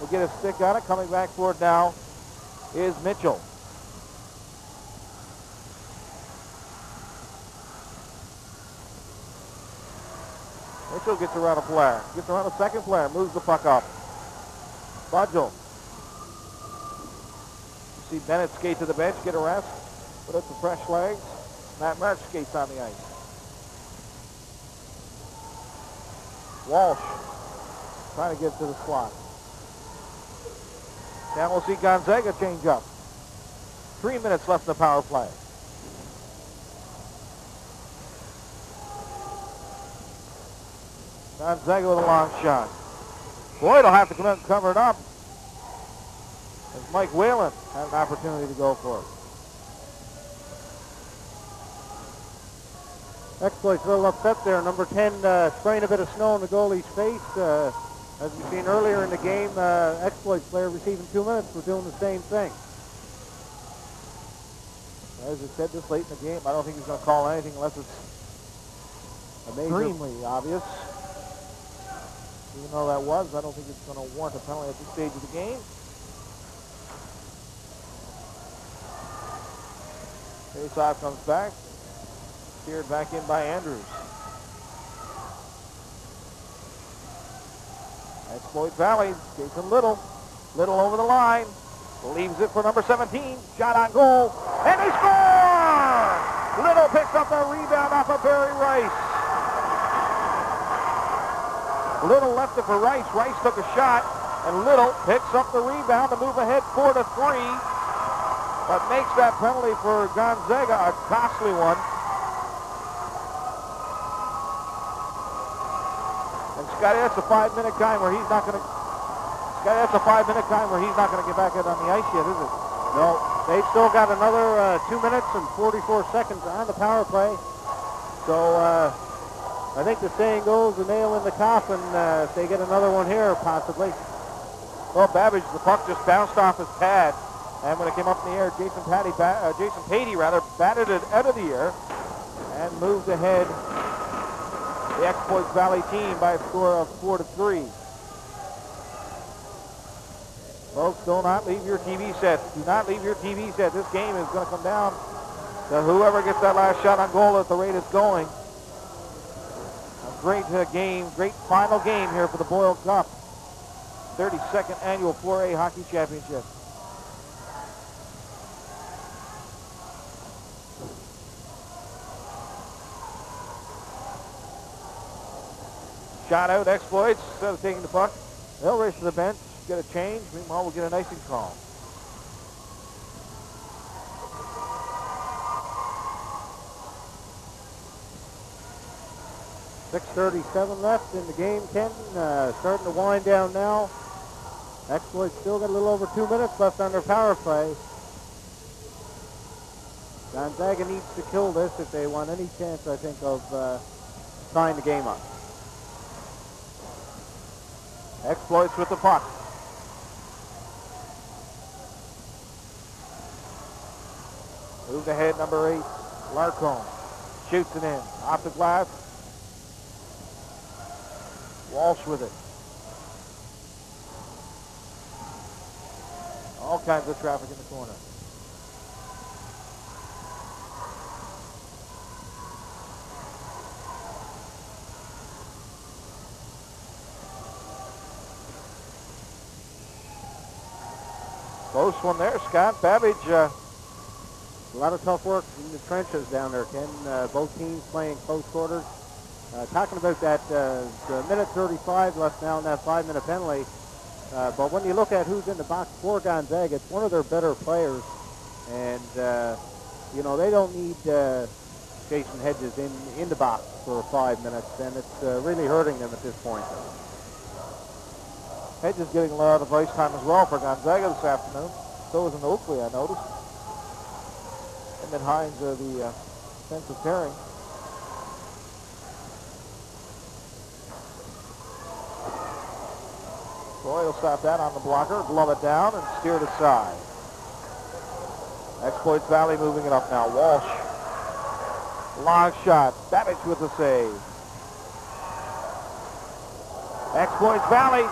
will get a stick on it. Coming back for it now is Mitchell. Mitchell gets around a player. Gets around a second player. Moves the puck up. Budgel. You see Bennett skate to the bench, get a rest. Put up some fresh legs. Matt March skates on the ice. Walsh trying to get to the slot. Now we'll see Gonzaga change up. 3 minutes left in the power play. Gonzaga with a long shot. Boyd will have to come out and cover it up, as Mike Whalen had an opportunity to go for it. Exploits a little upset there. Number 10 spraying a bit of snow in the goalie's face. As we've seen earlier in the game, Exploits player receiving 2 minutes for doing the same thing. As I said, this late in the game, I don't think he's going to call anything unless it's extremely obvious. Even though that was, I don't think it's going to warrant a penalty at this stage of the game. Face-off comes back. Steered back in by Andrews. Exploit Valley. Jason Little. Little over the line. Leaves it for number 17. Shot on goal. And they score! Little picks up the rebound off of Barry Rice. Little left it for Rice. Rice took a shot. And Little picks up the rebound to move ahead 4-3. But makes that penalty for Gonzaga a costly one. And Scotty, that's a 5-minute time where he's not going to. Scotty, that's a 5-minute time where he's not going to get back out on the ice yet, is it? No, they've still got another 2 minutes and 44 seconds on the power play. So I think the saying goes, the nail in the coffin. If they get another one here, possibly. Well, Babbage, the puck just bounced off his pad. And when it came up in the air, Jason Patey batted it out of the air and moved ahead the Exploits Valley team by a score of 4-3. Folks, do not leave your TV sets. Do not leave your TV set. This game is going to come down to whoever gets that last shot on goal at the rate it's going. A great game, great final game here for the Boyle Cup. 32nd annual 4A Hockey Championship. Shot out, Exploits, instead of taking the puck. They'll race to the bench, get a change. Meanwhile, we'll get an icing call. .6:37 left in the game, Ken. Starting to wind down now. Exploits still got a little over 2 minutes left on their power play. Gonzaga needs to kill this if they want any chance, I think, of tying the game up. Exploits with the puck. Moved ahead, number 8, Larcombe. Shoots it in. Off the glass. Walsh with it. All kinds of traffic in the corner. Close one there, Scott. Babbage. A lot of tough work in the trenches down there, Ken. Both teams playing close quarters. Talking about that, the minute 35 left now in that 5-minute penalty. But when you look at who's in the box for Gonzaga, it's one of their better players. And, you know, they don't need Jason Hedges in the box for 5 minutes. And it's really hurting them at this point. Hedges getting a lot of ice time as well for Gonzaga this afternoon. So is an Oakley, I noticed. And then Hines, the defensive pairing. Roy will stop that on the blocker, glove it down, and steer it aside. Exploits Valley moving it up now. Walsh. Long shot. Babbage with the save. Exploits Valley.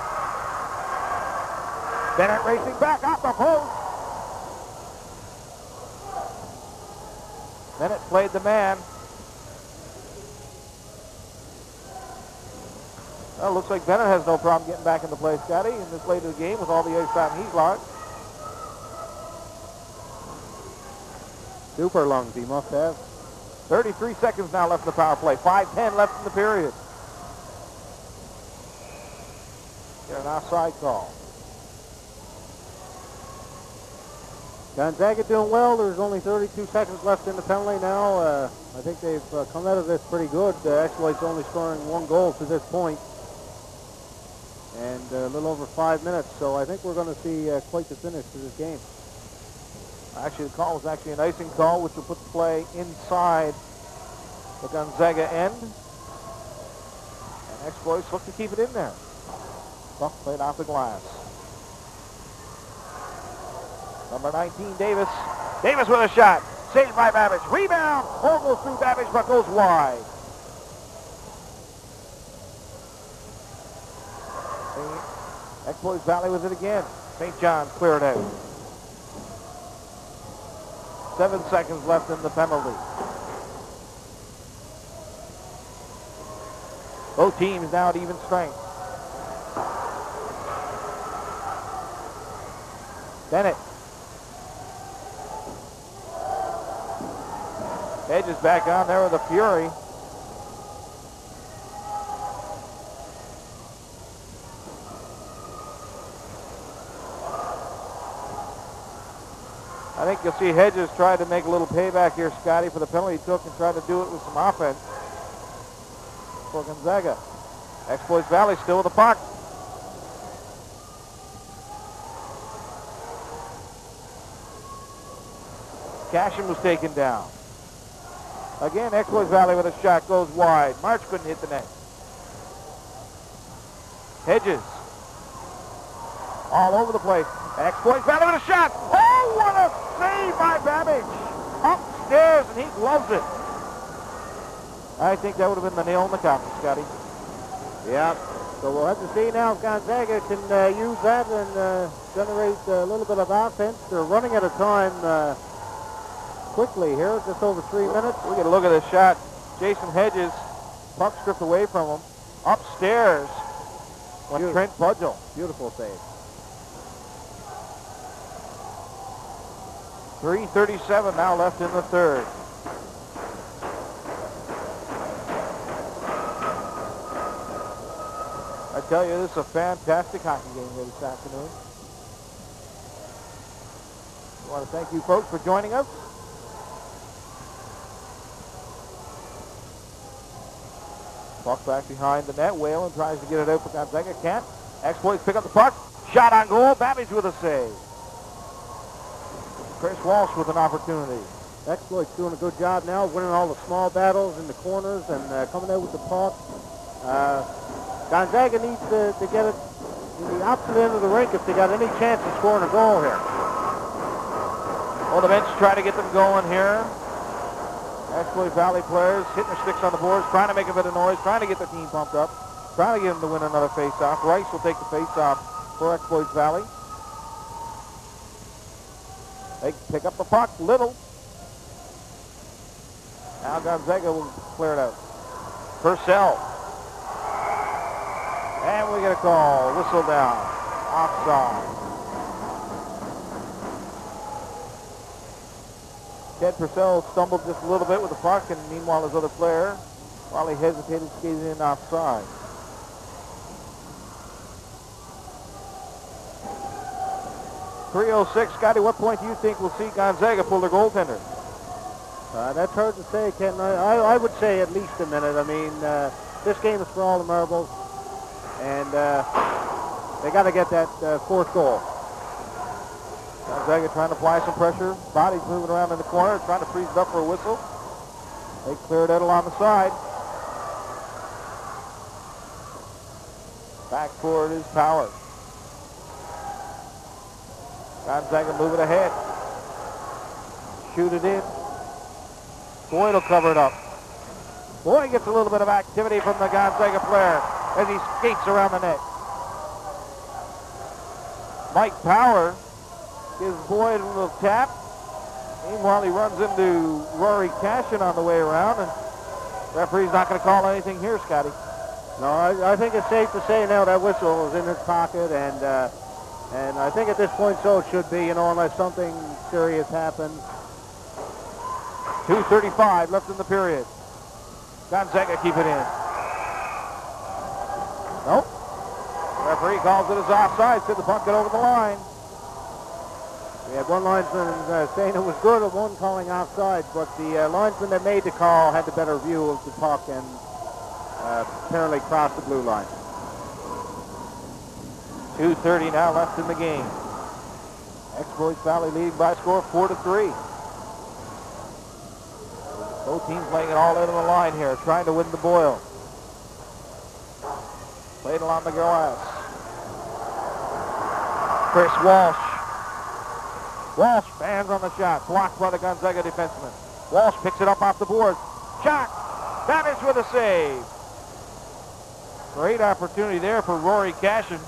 Bennett racing back off the post. Bennett played the man. Well, looks like Bennett has no problem getting back into play, Scotty, in this late of the game with all the ice time he's logged. Super lungs he must have. 33 seconds now left in the power play. 5:10 left in the period. Get an offside call. Gonzaga doing well. There's only 32 seconds left in the penalty now. I think they've come out of this pretty good. Exploit's only scoring 1 goal to this point. And a little over 5 minutes. So I think we're going to see quite the finish to this game. Actually, the call was actually an icing call, which will put the play inside the Gonzaga end. And Exploits look to keep it in there. Buck played off the glass. Number 19, Davis. Davis with a shot. Saved by Babbage. Rebound. Ball goes through Babbage, but goes wide. Exploits Valley with it again. St. John cleared out. 7 seconds left in the penalty. Both teams now at even strength. Bennett. Hedges back on there with a fury. I think you'll see Hedges try to make a little payback here, Scotty, for the penalty he took and try to do it with some offense for Gonzaga. Exploits Valley still with the puck. Cashin was taken down. Again, Exploits Valley with a shot goes wide. March couldn't hit the net. Hedges. All over the place. Exploits Valley with a shot. Oh, what a save by Babbage. Upstairs, and he loves it. I think that would have been the nail in the coffin, Scotty. Yeah. So we'll have to see now if Gonzaga can use that and generate a little bit of offense. They're running out of time quickly here, just over 3 minutes. We get a look at this shot. Jason Hedges, puck stripped away from him. Upstairs went Trent Pudgel. Beautiful save. 3:37 now left in the third. I tell you, this is a fantastic hockey game here this afternoon. I want to thank you folks for joining us. Puck back behind the net. Whalen tries to get it out for Gonzaga. Can't. Exploits pick up the puck. Shot on goal. Babbage with a save. Chris Walsh with an opportunity. Exploits doing a good job now, winning all the small battles in the corners and coming out with the puck. Gonzaga needs to get it in the opposite end of the rink if they got any chance of scoring a goal here. Well, the bench try to get them going here. Exploit Valley players hitting their sticks on the boards, trying to make a bit of noise, trying to get the team pumped up, trying to get them to win another face-off. Rice will take the face-off for Exploit Valley. They pick up the puck, Little. Now Gonzaga will clear it out. Purcell. And we get a call. Whistle down. Offside. Ted Purcell stumbled just a little bit with the puck, and meanwhile his other player, while he hesitated, skated in offside. .306, Scotty, what point do you think we'll see Gonzaga pull their goaltender? That's hard to say, Ken. I would say at least a minute. I mean, this game is for all the marbles, and they got to get that fourth goal. Gonzaga trying to apply some pressure. Bodies moving around in the corner, trying to freeze it up for a whistle. They cleared it along the side. Back forward is Powers. Gonzaga moving ahead. Shoot it in. Boyd will cover it up. Boyd gets a little bit of activity from the Gonzaga player as he skates around the net. Mike Power gives Boyd a little tap. Meanwhile, he runs into Rory Cashin on the way around, and referee's not going to call anything here, Scotty. No, I think it's safe to say now that whistle is in his pocket, and I think at this point so it should be, unless something serious happens. 2:35 left in the period. Gonzaga keep it in. Nope. Referee calls it as offside. Said the puck got over the line. We had one linesman saying it was good and one calling offside, but the linesman that made the call had the better view of the puck and apparently crossed the blue line. 2:30 now left in the game. Exploits Valley leading by a score of 4-3. Both teams laying it all out on the line here, trying to win the Boyle. Played along the glass. Chris Walsh. Walsh bans on the shot, blocked by the Gonzaga defenseman. Walsh picks it up off the boards. Shot! Managed with a save. Great opportunity there for Rory Cashin.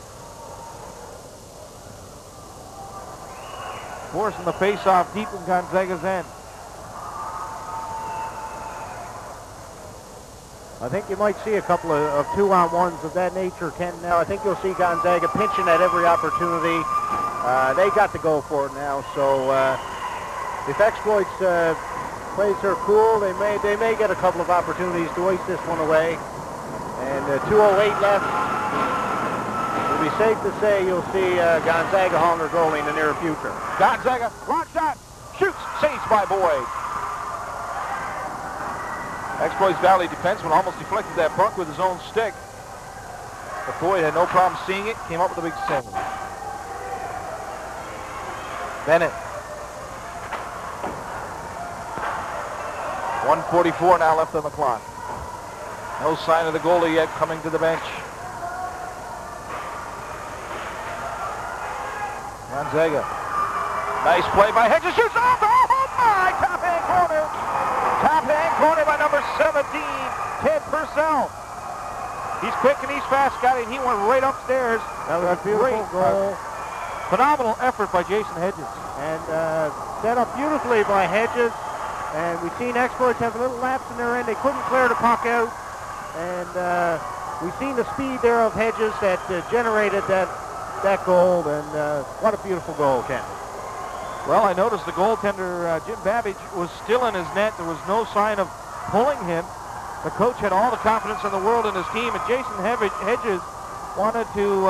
Forcing the face-off deep in Gonzaga's end. I think you might see a couple of two-on-ones of that nature, Ken. Now, I think you'll see Gonzaga pinching at every opportunity. They got to go for it now, so if Exploits plays her cool, they may get a couple of opportunities to waste this one away. And 2:08 left. It'll be safe to say you'll see Gonzaga hauling their goalie in the near future. Gonzaga, long shot, shoots, saved by Boyd. Exploits Valley defenseman almost deflected that puck with his own stick. But Boyd had no problem seeing it, came up with a big save. Bennett. 1:44 now left on the clock. No sign of the goalie yet coming to the bench. Gonzaga. Nice play by Hedges. Shoots off. Oh my! Top hand corner. Top hand corner by number 17, Ted Purcell. He's quick and he's fast, Scotty, and he went right upstairs. That was a beautiful goal. Phenomenal effort by Jason Hedges. And set up beautifully by Hedges. And we've seen Exploits have a little lapse in their end. They couldn't clear the puck out. And we've seen the speed there of Hedges that generated that goal. And what a beautiful goal, Ken. Well, I noticed the goaltender, Jim Babbage, was still in his net. There was no sign of pulling him. The coach had all the confidence in the world in his team, and Jason Hedges wanted to,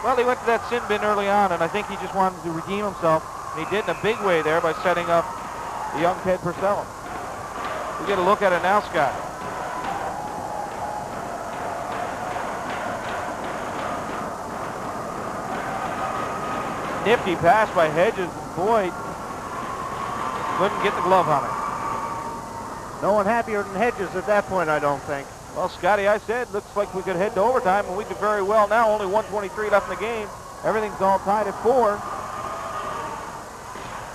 well, he went to that sin bin early on, and I think he just wanted to redeem himself. And he did in a big way there by setting up the young Ted Purcell. We get a look at it now, Scott. Nifty pass by Hedges. Boyd couldn't get the glove on it. No one happier than Hedges at that point, I don't think. Well, Scotty, I said, looks like we could head to overtime, and we could very well now. Only 1:23 left in the game. Everything's all tied at 4.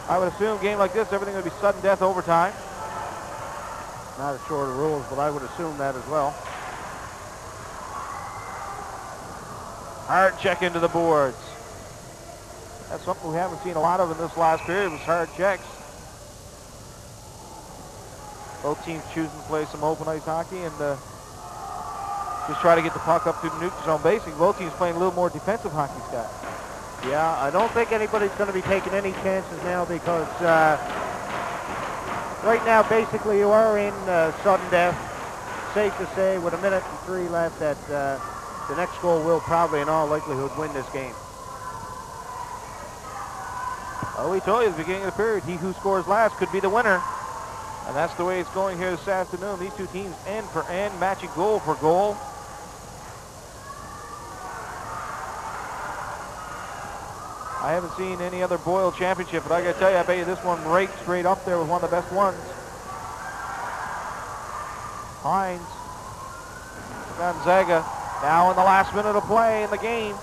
I would assume a game like this, everything would be sudden death overtime. Not as sure of the rules, but I would assume that as well. Hard check into the boards. That's something we haven't seen a lot of in this last period, was hard checks. Both teams choosing to play some open ice hockey and just try to get the puck up to the neutral zone. Basically, both teams playing a little more defensive hockey, Scott. Yeah, I don't think anybody's going to be taking any chances now because right now, basically, you are in sudden death. Safe to say, with 1:03 left, that the next goal will probably, in all likelihood, win this game. Well, we told you at the beginning of the period, he who scores last could be the winner. And that's the way it's going here this afternoon. These two teams end for end, matching goal for goal. I haven't seen any other Boyle championship, but I got to tell you, I bet you this one right straight up there with one of the best ones. Hines, Gonzaga, now in the last minute of play in the game.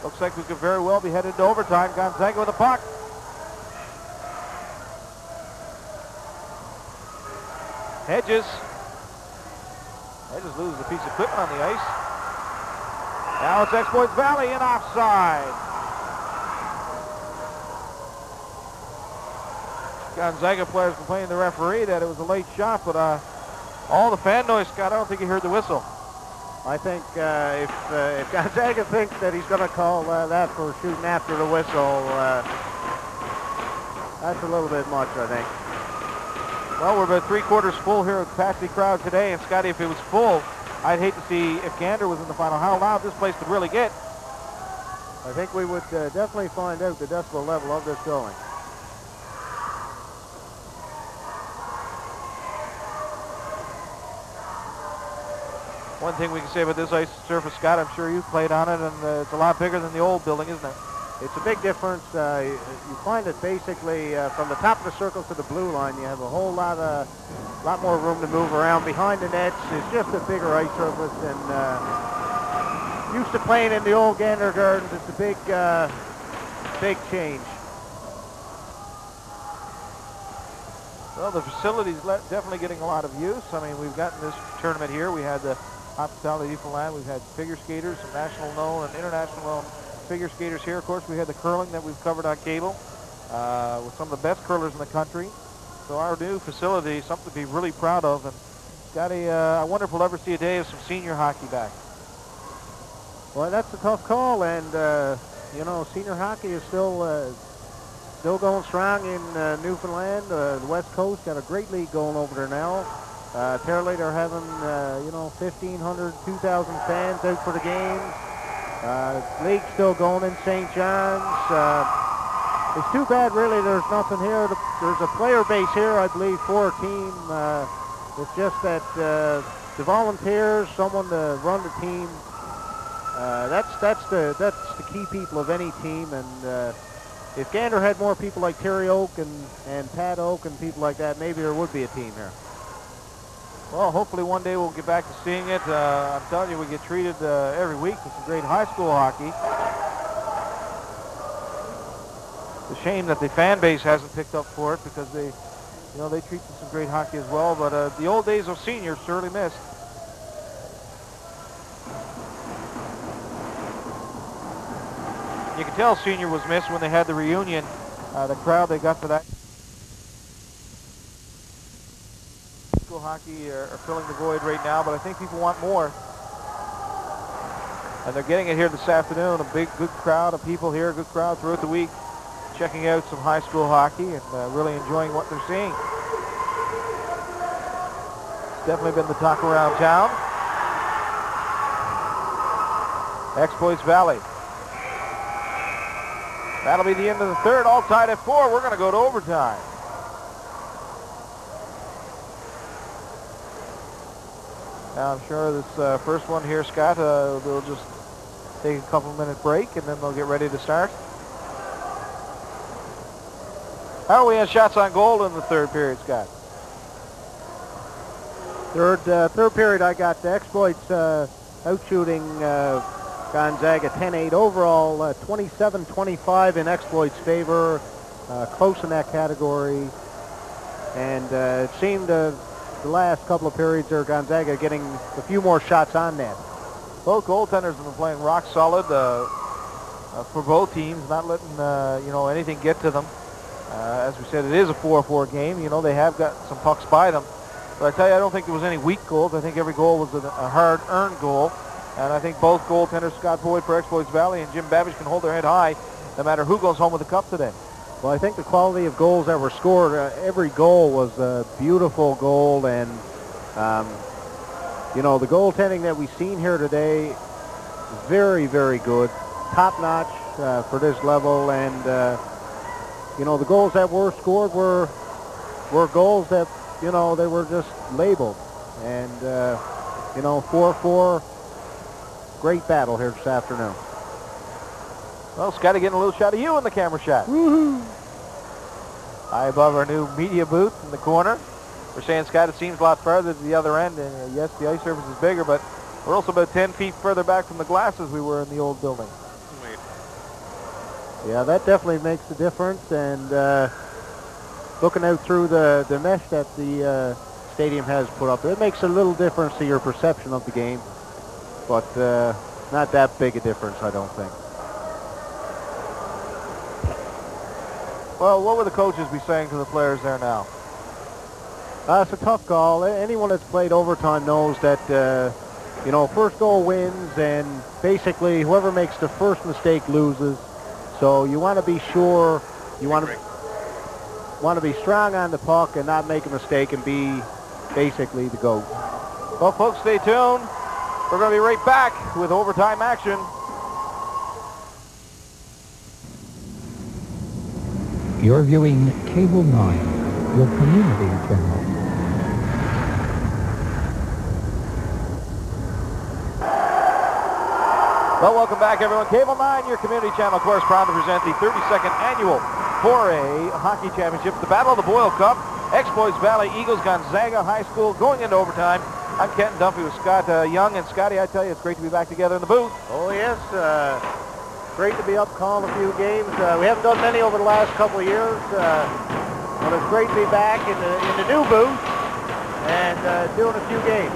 Looks like we could very well be headed to overtime. Gonzaga with the puck. Hedges loses a piece of equipment on the ice. Now it's Exploits Valley and offside. Gonzaga players complaining to the referee that it was a late shot, but all the fan noise, Scott, I don't think he heard the whistle. I think if Gonzaga thinks that he's going to call that for shooting after the whistle, that's a little bit much, I think. Well, we're about 3/4 full here at capacity crowd today, and Scotty, if it was full, I'd hate to see if Gander was in the final. How loud this place could really get. I think we would definitely find out the decibel level of this going. One thing we can say about this ice surface, Scott, I'm sure you've played on it, and it's a lot bigger than the old building, isn't it? It's a big difference. You find it basically from the top of the circle to the blue line. You have a whole lot more room to move around. Behind the nets is just a bigger ice surface, and used to playing in the old Gander Gardens. It's a big change. Well, the facility's definitely getting a lot of use. I mean, we've gotten this tournament here. We had the Hospitality Newfoundland. We've had figure skaters, some national known and international known figure skaters here. Of course, we had the curling that we've covered on cable with some of the best curlers in the country. So our new facility is something to be really proud of. And Scotty, I wonder if we'll ever see a day of some senior hockey back. Well, that's a tough call, and you know, senior hockey is still going strong in Newfoundland. The West Coast got a great league going over there now. Apparently they're having, 1,500, 2,000 fans out for the games. League's still going in St. John's. It's too bad, really, there's nothing here. There's a player base here, I believe, for a team. It's just that the volunteers, someone to run the team, that's the key people of any team. And if Gander had more people like Terry Oak and Pat Oak and people like that, maybe there would be a team here. Well, hopefully one day we'll get back to seeing it. I'm telling you, we get treated every week with some great high school hockey. It's a shame that the fan base hasn't picked up for it, because they treat some great hockey as well. But the old days of seniors surely missed. You can tell senior was missed when they had the reunion. The crowd they got for that. School hockey are filling the void right now, but I think people want more. And they're getting it here this afternoon. A good crowd of people here, a good crowd throughout the week, checking out some high school hockey and really enjoying what they're seeing. It's definitely been the talk around town. Exploits Valley. That'll be the end of the third, all tied at 4. We're going to go to overtime. Now, I'm sure this first one here, Scott, they'll just take a couple-minute break, and then they'll get ready to start. How are we on shots on goal in the third period, Scott? Third period, I got the Exploits out-shooting Gonzaga 10-8 overall, 27-25 in Exploits' favor, close in that category. And it seemed the last couple of periods there, Gonzaga getting a few more shots on net. Both goaltenders have been playing rock solid for both teams, not letting anything get to them. As we said, it is a 4-4 game. You know, they have got some pucks by them. But I tell you, I don't think there was any weak goals. I think every goal was a hard-earned goal. And I think both goaltenders, Scott Boyd for Exploits Valley and Jim Babbage, can hold their head high no matter who goes home with the cup today. Well, I think the quality of goals that were scored, every goal was a beautiful goal. And, the goaltending that we've seen here today is very, very good. Top-notch for this level. And, the goals that were scored were goals that, they were just labeled. And, 4-4. Great battle here this afternoon. Well, Scotty getting a little shot of you in the camera shot. Woohoo! High above our new media booth in the corner. We're saying, Scott, it seems a lot farther to the other end. And yes, the ice surface is bigger, but we're also about 10 feet further back from the glass as we were in the old building. Wait. Yeah, that definitely makes a difference. And looking out through the mesh that the stadium has put up, it makes a little difference to your perception of the game. But not that big a difference, I don't think. Well, what would the coaches be saying to the players there now? It's a tough call. Anyone that's played overtime knows that, you know, first goal wins, and basically whoever makes the first mistake loses. So you want to be sure, you want to be strong on the puck and not make a mistake and be basically the GOAT. Well, folks, stay tuned. We're going to be right back with overtime action. You're viewing Cable 9, your community channel. Well, welcome back, everyone. Cable 9, your community channel, of course, proud to present the 32nd annual 4A Hockey Championships, the Battle of the Boyle Cup, Exploits Valley Eagles, Gonzaga High School, going into overtime. I'm Ken Dumpy with Scott Young, and Scotty, I tell you, it's great to be back together in the booth. Oh, yes. Great to be up calling a few games. We haven't done many over the last couple of years, but it's great to be back in the new booth and doing a few games.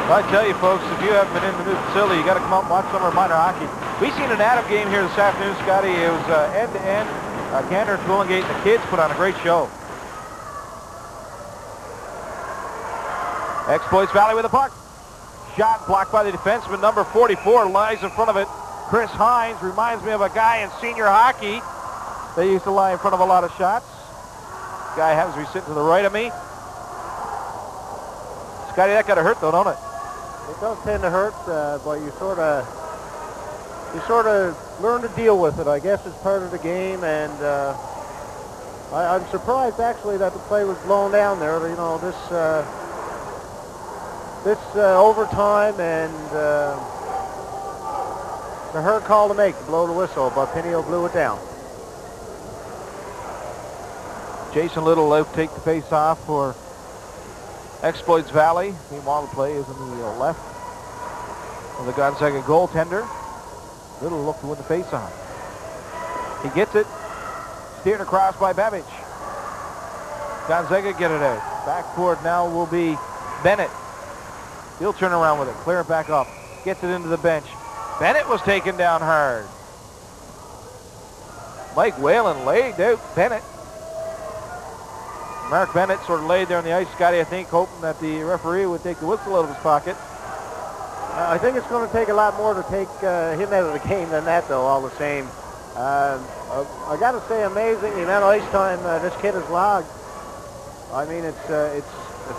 Well, I tell you, folks, if you haven't been in the new facility, you got to come out and watch some of our minor hockey. We've seen an Adam game here this afternoon, Scotty. It was end-to-end. Gander and Twillingate and the kids put on a great show. Exploits Valley with the puck. Shot blocked by the defenseman, number 44, lies in front of it. Chris Hines reminds me of a guy in senior hockey. They used to lie in front of a lot of shots. Guy happens to be sitting to the right of me. Scotty, that got to hurt, though, don't it? It does tend to hurt, but you sort of learn to deal with it. I guess it's part of the game, and I'm surprised actually that the play was blown down there. You know, this overtime, and the hurt call to make to blow the whistle, but Pineo blew it down. Jason Little will take the face off for Exploits Valley. Meanwhile, the play is on the left of the Gonzaga goaltender. Little look to win the face-off. He gets it. Steered across by Babbage. Gonzaga get it out. Backboard now will be Bennett. He'll turn around with it. Clear it back up. Gets it into the bench. Bennett was taken down hard. Mike Whalen laid out Bennett. Mark Bennett sort of laid there on the ice, Scotty, I think, hoping that the referee would take the whistle out of his pocket. I think it's going to take a lot more to take him out of the game than that, though, all the same. I got to say, amazing the amount of ice time this kid has logged. I mean, it's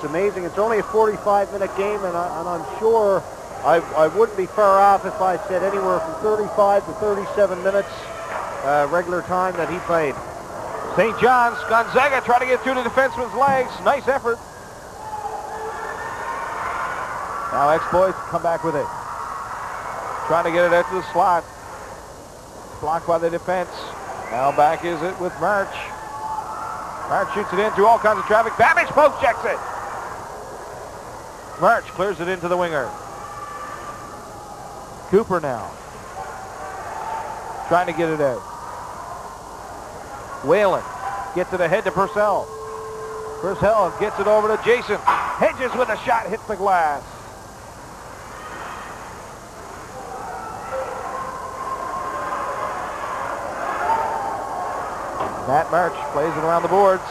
amazing. It's only a 45-minute game, and I'm sure I wouldn't be far off if I said anywhere from 35 to 37 minutes regular time that he played. St. John's, Gonzaga trying to get through the defenseman's legs. Nice effort. Now Exploits come back with it. Trying to get it out to the slot. Blocked by the defense. Now back is it with March. March shoots it in through all kinds of traffic. Babbage poke checks it. March clears it into the winger. Cooper now. Trying to get it out. Whalen gets it ahead to Purcell. Purcell gets it over to Jason. Hedges with a shot, hits the glass. Matt March plays it around the boards.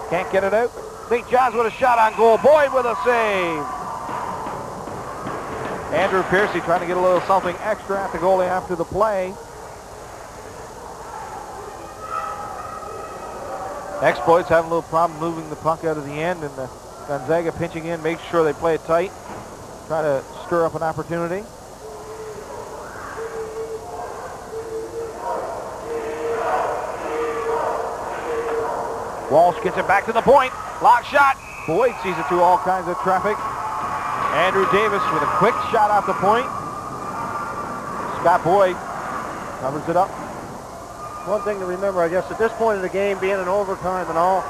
Can't get it out. St. John's with a shot on goal. Boyd with a save. Andrew Piercy trying to get a little something extra at the goalie after the play. Exploits having a little problem moving the puck out of the end, and Gonzaga pinching in, make sure they play it tight. Try to stir up an opportunity. Walsh gets it back to the point. Lock shot. Boyd sees it through all kinds of traffic. Andrew Davis with a quick shot off the point. Scott Boyd covers it up. One thing to remember, I guess, at this point of the game, being in overtime and all,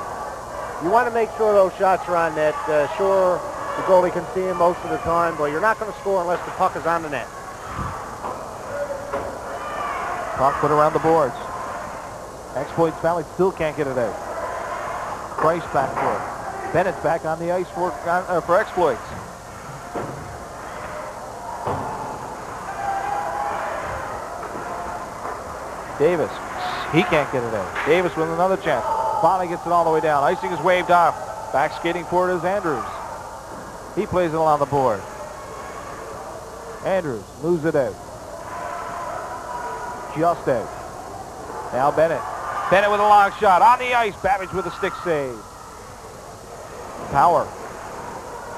you want to make sure those shots are on net. Sure, the goalie can see him most of the time, but you're not going to score unless the puck is on the net. Puck put around the boards. Exploits Valley still can't get it out. Price back for it. Bennett's back on the ice for Exploits. Davis, he can't get it in. Davis with another chance. Finally gets it all the way down. Icing is waved off. Back skating for it is Andrews. He plays it along the board. Andrews moves it out. Just out. Now Bennett. Bennett with a long shot. On the ice. Babbage with a stick save. Power.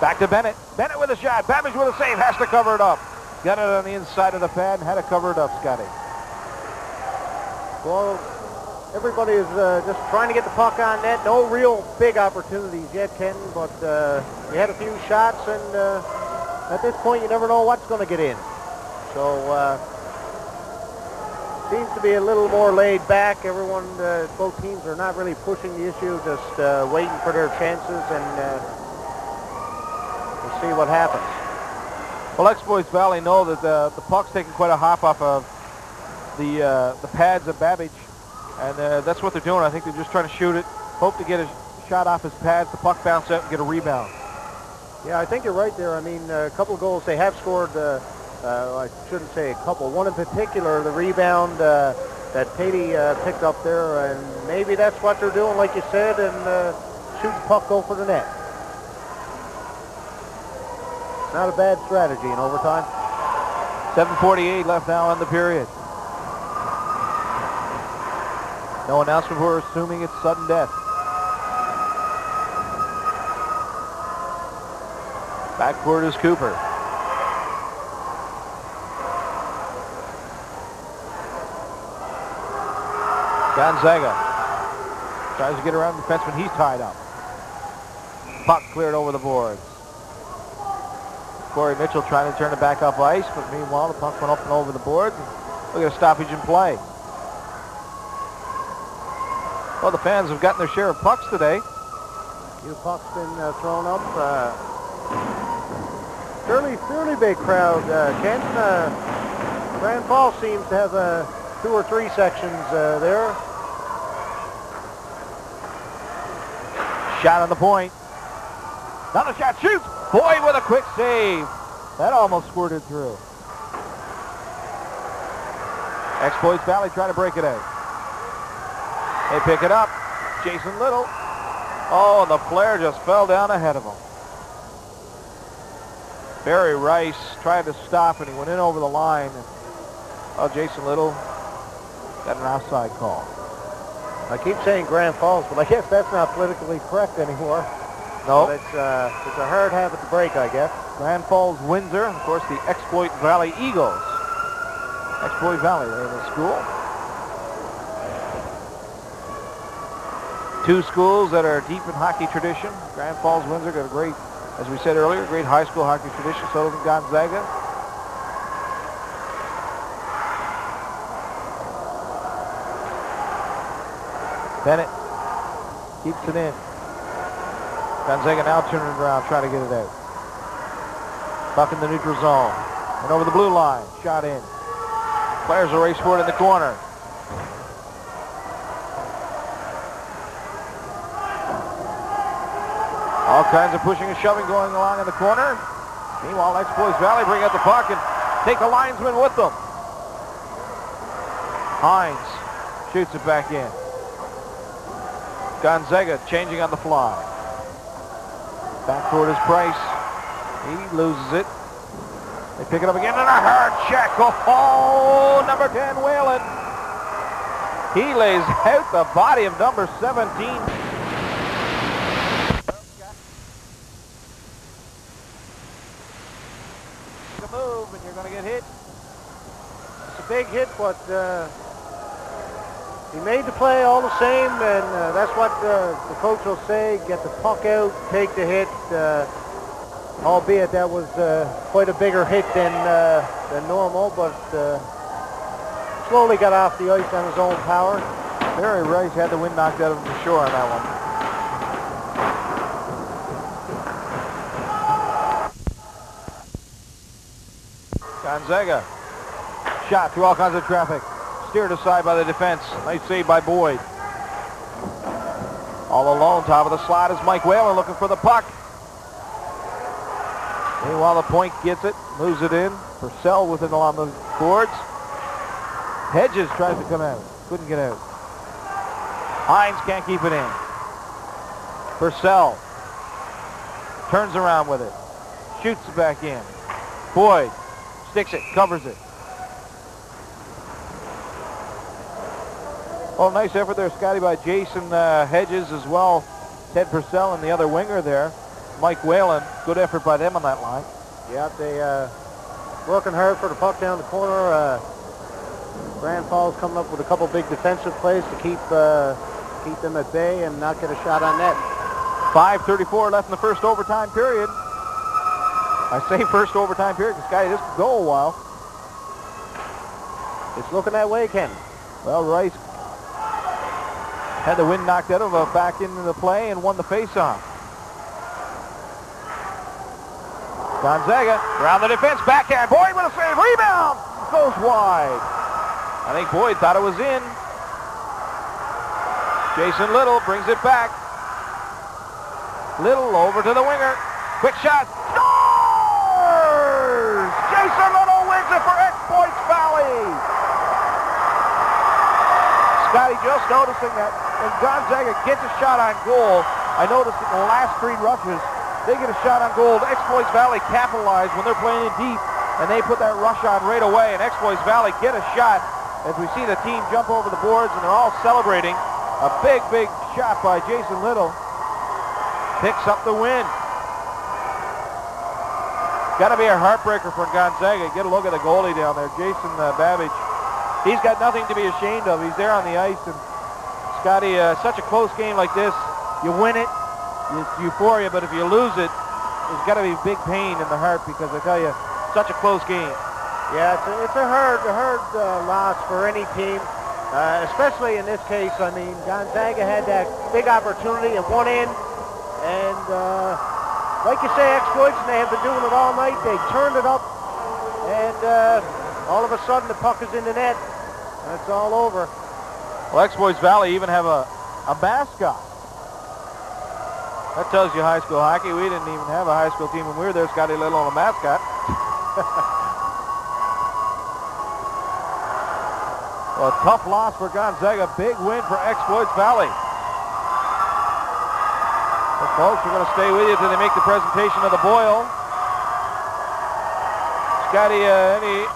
Back to Bennett. Bennett with a shot. Babbage with a save. Has to cover it up. Got it on the inside of the pad and had to cover it up, Scotty. Well, everybody is just trying to get the puck on net. No real big opportunities yet, Ken, but we had a few shots, and at this point you never know what's going to get in. So seems to be a little more laid back. Everyone, both teams are not really pushing the issue, just waiting for their chances, and we'll see what happens. Well, Exploits Valley know that the puck's taking quite a hop off of the pads of Babbage, and that's what they're doing. I think they're just trying to shoot it, hope to get a shot off his pads, the puck bounce out and get a rebound. Yeah, I think you're right there. I mean, a couple of goals they have scored. I shouldn't say a couple. One in particular, the rebound that Katie picked up there, and maybe that's what they're doing, like you said, and shoot the puck, go for the net. Not a bad strategy in overtime. 7:48 left now in the period. No announcement. We're assuming it's sudden death. Backcourt is Cooper. Gonzaga tries to get around the defenseman. He's tied up. Puck cleared over the boards. Corey Mitchell trying to turn it back up ice, but meanwhile the puck went up and over the boards. Look at a stoppage in play. Well, the fans have gotten their share of pucks today. New puck's been thrown up. Fairly big crowd. Ken, Grand Falls seems to have 2 or 3 sections there. Shot on the point. Another shot, shoots. Boyd with a quick save. That almost squirted through. Exploits Valley trying to break it out. They pick it up. Jason Little. Oh, and the flare just fell down ahead of him. Barry Rice tried to stop, and he went in over the line. Oh, Jason Little got an offside call. I keep saying Grand Falls, but I guess that's not politically correct anymore. No. But it's a hard habit to break, I guess. Grand Falls, Windsor, of course, the Exploit Valley Eagles. Exploit Valley, they're in the school. 2 schools that are deep in hockey tradition. Grand Falls, Windsor got a great, as we said earlier, great high school hockey tradition. So does Gonzaga. Bennett keeps it in. Gonzaga now turning it around, trying to get it out. Puck in the neutral zone. And over the blue line. Shot in. Players will race for it in the corner. All kinds of pushing and shoving going along in the corner. Meanwhile, Exploits Valley bring out the puck and take the linesman with them. Hines shoots it back in. Gonzaga changing on the fly. Backcourt is Price. He loses it. They pick it up again, and a hard check. Oh, number 10, Whalen. He lays out the body of number 17. Move, and you're going to get hit. It's a big hit, but he made the play all the same, and that's what the coach will say: get the puck out, take the hit. Albeit that was quite a bigger hit than normal, but slowly got off the ice on his own power. Barry Rice had the wind knocked out of him for sure on that one. Gonzaga. Shot through all kinds of traffic. Steered aside by the defense. Nice save by Boyd. All alone, top of the slot is Mike Whalen looking for the puck. Meanwhile, the point gets it, moves it in. Purcell with it along the boards. Hedges tries to come out. Couldn't get out. Hines can't keep it in. Purcell turns around with it. Shoots it back in. Boyd sticks it, covers it. Oh, nice effort there, Scotty, by Jason Hedges as well. Ted Purcell and the other winger there, Mike Whalen. Good effort by them on that line. Yeah, they working hard for the puck down the corner. Grand Falls coming up with a couple big defensive plays to keep them at bay and not get a shot on net. 5:34 left in the first overtime period. I say first overtime period because, Scotty, this could go a while. It's looking that way, Ken. Well, Rice had the wind knocked out of him back into the play and won the face-off. Gonzaga around the defense, backhand. Boyd with a save, rebound, goes wide. I think Boyd thought it was in. Jason Little brings it back. Little over to the winger. Quick shot. Scores! Jason Little wins it for Exploits Valley. Scotty, just noticing that when Gonzaga gets a shot on goal, I noticed in the last 3 rushes, they get a shot on goal. Exploits Valley capitalize when they're playing it deep, and they put that rush on right away, and Exploits Valley get a shot as we see the team jump over the boards, and they're all celebrating. A big, big shot by Jason Little. Picks up the win. Got to be a heartbreaker for Gonzaga. Get a look at the goalie down there, Jason Babbage. He's got nothing to be ashamed of. He's there on the ice, and Scotty, such a close game like this, you win it, it's euphoria, but if you lose it, there's got to be big pain in the heart because I tell you, such a close game. Yeah, it's a hard loss for any team, especially in this case. I mean, Gonzaga had that big opportunity at one end, and like you say, Exploits, and they have been doing it all night. They turned it up, and all of a sudden the puck is in the net, and it's all over. Well, Exploits Valley even have a mascot. That tells you high school hockey. We didn't even have a high school team when we were there. Scotty Little and a mascot. Well, a tough loss for Gonzaga. Big win for Exploits Valley. Well, folks, we're going to stay with you until they make the presentation of the Boyle. Scotty, any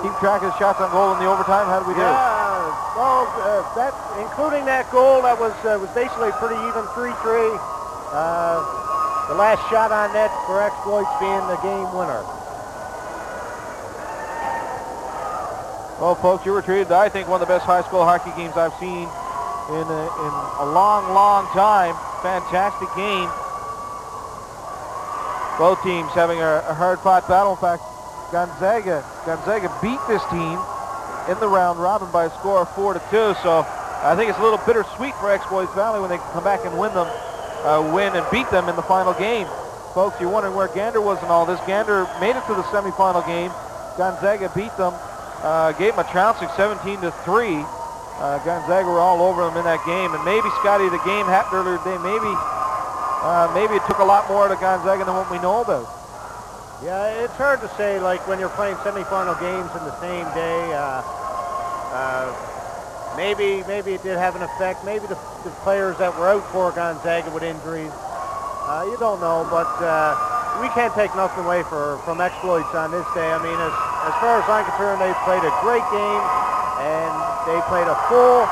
keep track of the shots on goal in the overtime? How did we do? Well, that including that goal, that was basically pretty even 3-3. The last shot on net for Exploits being the game winner. Well, folks, you were treated, I think, one of the best high school hockey games I've seen in a long, long time. Fantastic game. Both teams having a hard-fought battle. In fact, Gonzaga beat this team in the round robin by a score of 4-2. So I think it's a little bittersweet for Exploits Valley when they come back and win and beat them in the final game. Folks, you're wondering where Gander was in all this. Gander made it to the semifinal game. Gonzaga beat them, gave them a trouncing 17-3. Gonzaga were all over them in that game, and maybe, Scotty, the game happened earlier today. Maybe it took a lot more to Gonzaga than what we know about. Yeah, it's hard to say, like, when you're playing semifinal games in the same day. Maybe it did have an effect. Maybe the players that were out for Gonzaga with injuries. You don't know, but we can't take nothing away from Exploits on this day. I mean, as far as I'm concerned, they played a great game, and they played a full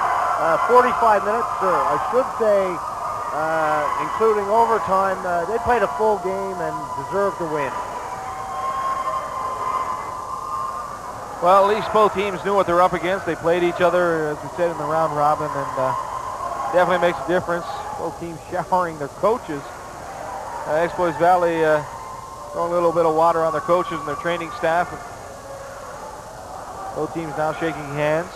45 minutes, or I should say, including overtime. They played a full game and deserved to win. Well, at least both teams knew what they're up against. They played each other, as we said, in the round robin, and definitely makes a difference. Both teams showering their coaches. Exploits Valley throwing a little bit of water on their coaches and their training staff. Both teams now shaking hands.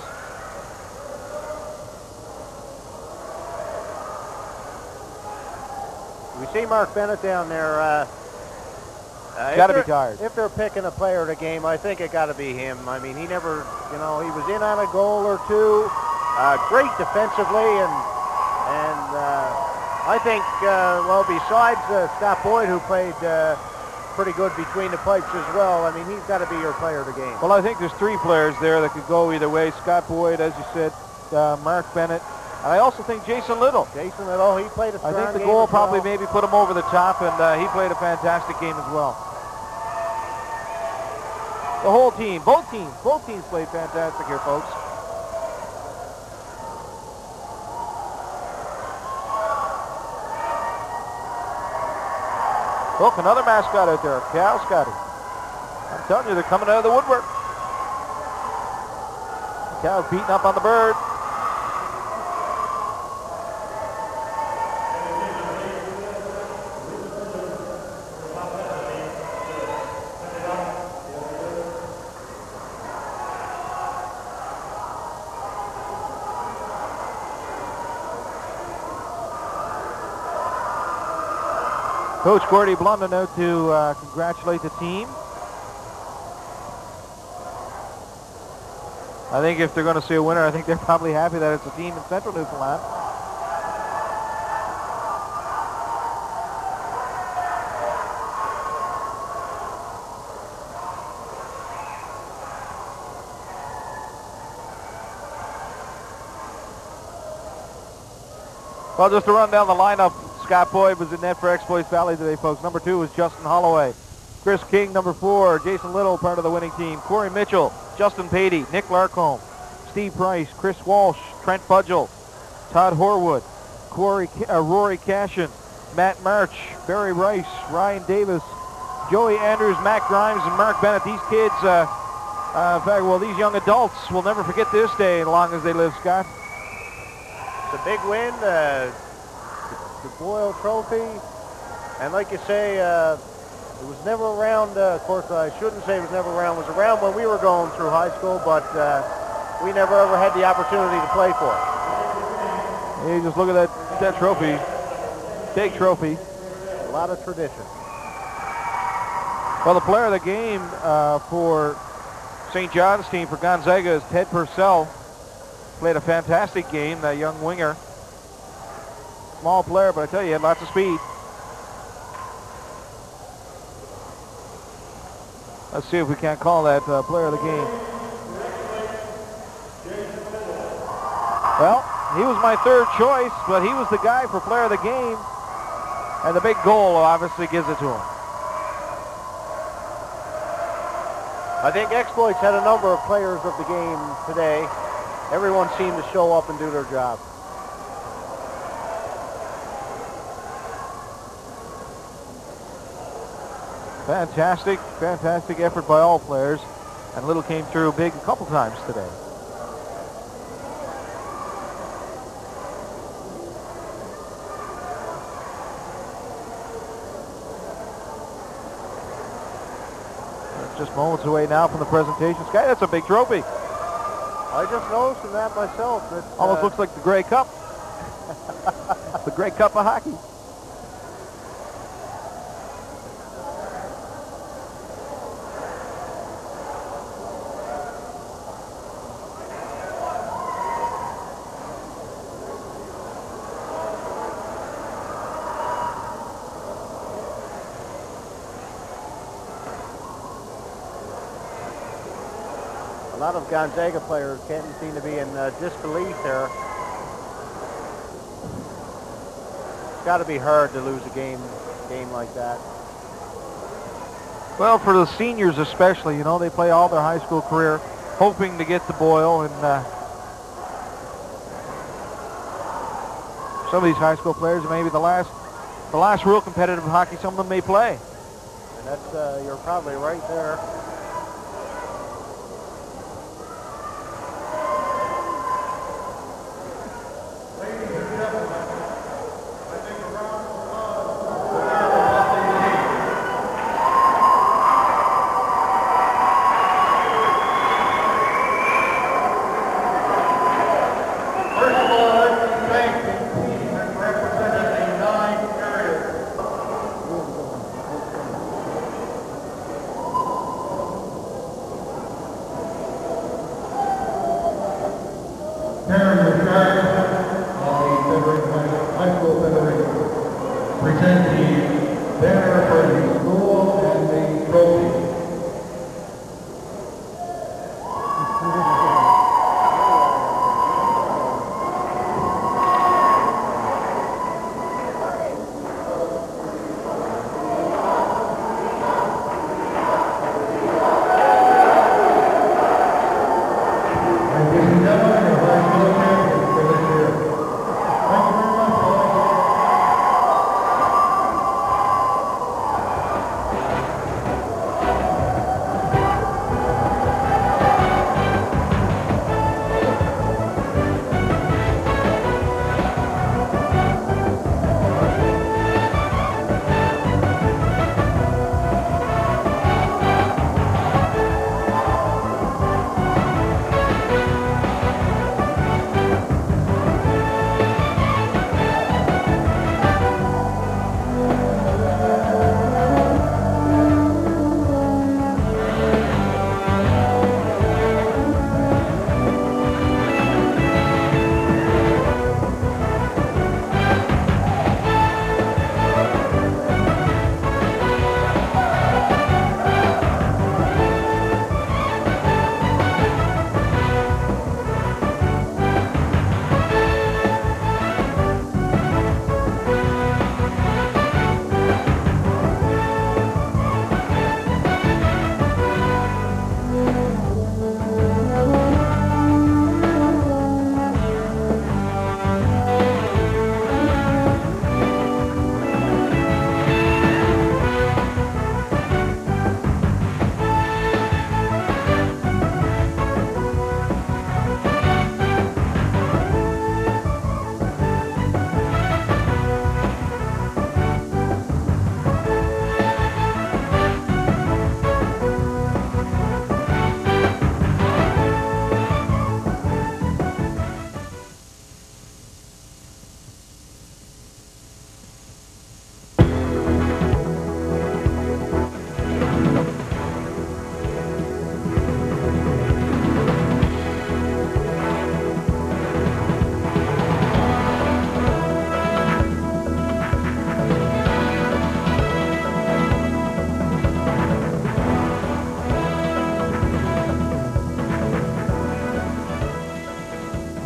We see Mark Bennett down there. Got to be tired. If they're picking a player of the game, I think it got to be him. I mean, he never, he was in on a goal or two. Great defensively, and I think, well, besides Scott Boyd, who played pretty good between the pipes as well. I mean, he's got to be your player of the game. Well, I think there's 3 players there that could go either way. Scott Boyd, as you said, Mark Bennett, and I also think Jason Little. Jason Little, he played a strong game. I think the goal probably maybe put him over the top, and he played a fantastic game as well. The whole team, both teams played fantastic here, folks. Look, another mascot out there, Cal Scotty. I'm telling you, they're coming out of the woodwork. Cal's beating up on the bird. Coach Gordy Blunden out to congratulate the team. I think if they're going to see a winner, I think they're probably happy that it's a team in Central Newfoundland. Well, just to run down the lineup, Scott Boyd was in net for Exploits Valley today, folks. Number 2 was Justin Holloway. Chris King, number 4. Jason Little, part of the winning team. Corey Mitchell, Justin Patey, Nick Larcombe, Steve Price, Chris Walsh, Trent Budgell, Todd Horwood, Rory Cashin, Matt March, Barry Rice, Ryan Davis, Joey Andrews, Matt Grimes, and Mark Bennett. These kids, in fact, well, these young adults will never forget this day as long as they live, Scott. It's a big win. The Boyle Trophy, and like you say, it was never around, of course I shouldn't say it was never around, it was around when we were going through high school, but we never ever had the opportunity to play for it. You just look at that trophy, big trophy. A lot of tradition. Well, the player of the game for St. John's team for Gonzaga is Ted Purcell. Played a fantastic game, that young winger. Small player, but I tell you, he had lots of speed. Let's see if we can't call that player of the game. Well, he was my 3rd choice, but he was the guy for player of the game. And the big goal obviously gives it to him. I think Exploits had a number of players of the game today. Everyone seemed to show up and do their job. Fantastic effort by all players. And Little came through big a couple times today. It's just moments away now from the presentation. Sky, that's a big trophy. I just noticed that myself. It almost looks like the Grey Cup. The Grey Cup of hockey. A lot of Gonzaga players can't seem to be in disbelief there. It's got to be hard to lose a game like that. Well, for the seniors especially, you know, they play all their high school career hoping to get to Boyle, and some of these high school players may be the last real competitive hockey some of them may play. And that's you're probably right there. Present the banner for the school and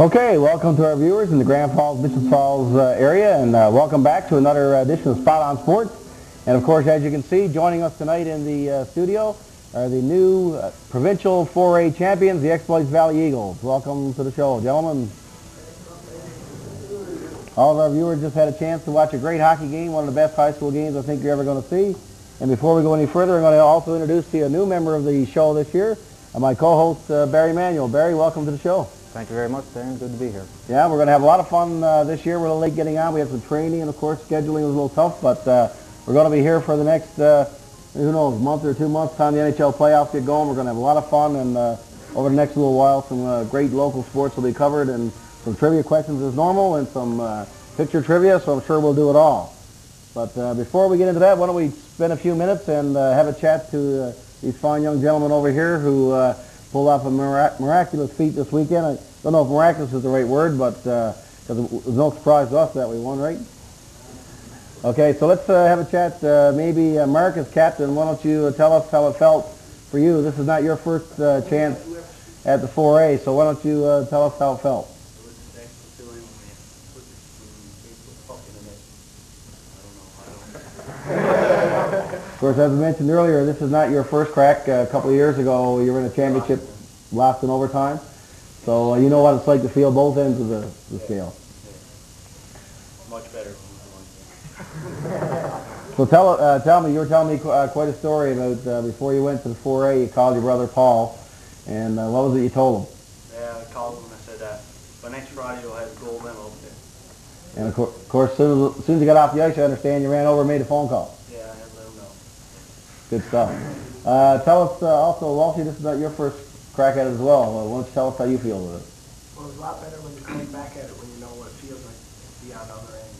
Okay, welcome to our viewers in the Grand Falls, Bishop Falls area, and welcome back to another edition of Spot on Sports. And of course, as you can see, joining us tonight in the studio are the new provincial 4A champions, the Exploits Valley Eagles. Welcome to the show, gentlemen. All of our viewers just had a chance to watch a great hockey game, one of the best high school games I think you're ever going to see. And before we go any further, I'm going to also introduce to you a new member of the show this year, my co-host, Barry Manuel. Barry, welcome to the show. Thank you very much, Darren. Good to be here. Yeah, we're going to have a lot of fun this year. We're a little late getting on. We had some training, and of course, scheduling was a little tough, but we're going to be here for the next, who knows, month or 2 months time the NHL playoffs get going. We're going to have a lot of fun, and over the next little while, some great local sports will be covered, and some trivia questions as normal, and some picture trivia, so I'm sure we'll do it all. But before we get into that, why don't we spend a few minutes and have a chat to these fine young gentlemen over here who pulled off a miraculous feat this weekend. I don't know if miraculous is the right word, but because it was no surprise to us that we won, right? Okay, so let's have a chat. Maybe Mark, as captain, why don't you tell us how it felt for you? This is not your first chance at the 4A, so why don't you tell us how it felt? Of course, as I mentioned earlier, this is not your first crack. A couple of years ago, you were in a championship, lost in overtime. So you know what it's like to feel both ends of the scale. Much better. So tell me, you were telling me quite a story about before you went to the 4A, you called your brother Paul, and what was it you told him? Yeah, I called him and I said, by next Friday you'll have a gold medal up there. And of course, as soon as you got off the ice, I understand you ran over and made a phone call. Yeah, I had to let him know. Good stuff. Tell us also, Walshy, this is not your first crack at it as well. Why don't you tell us how you feel with it? Well, it's a lot better when you come back at it when you know what it feels like to be on the other end.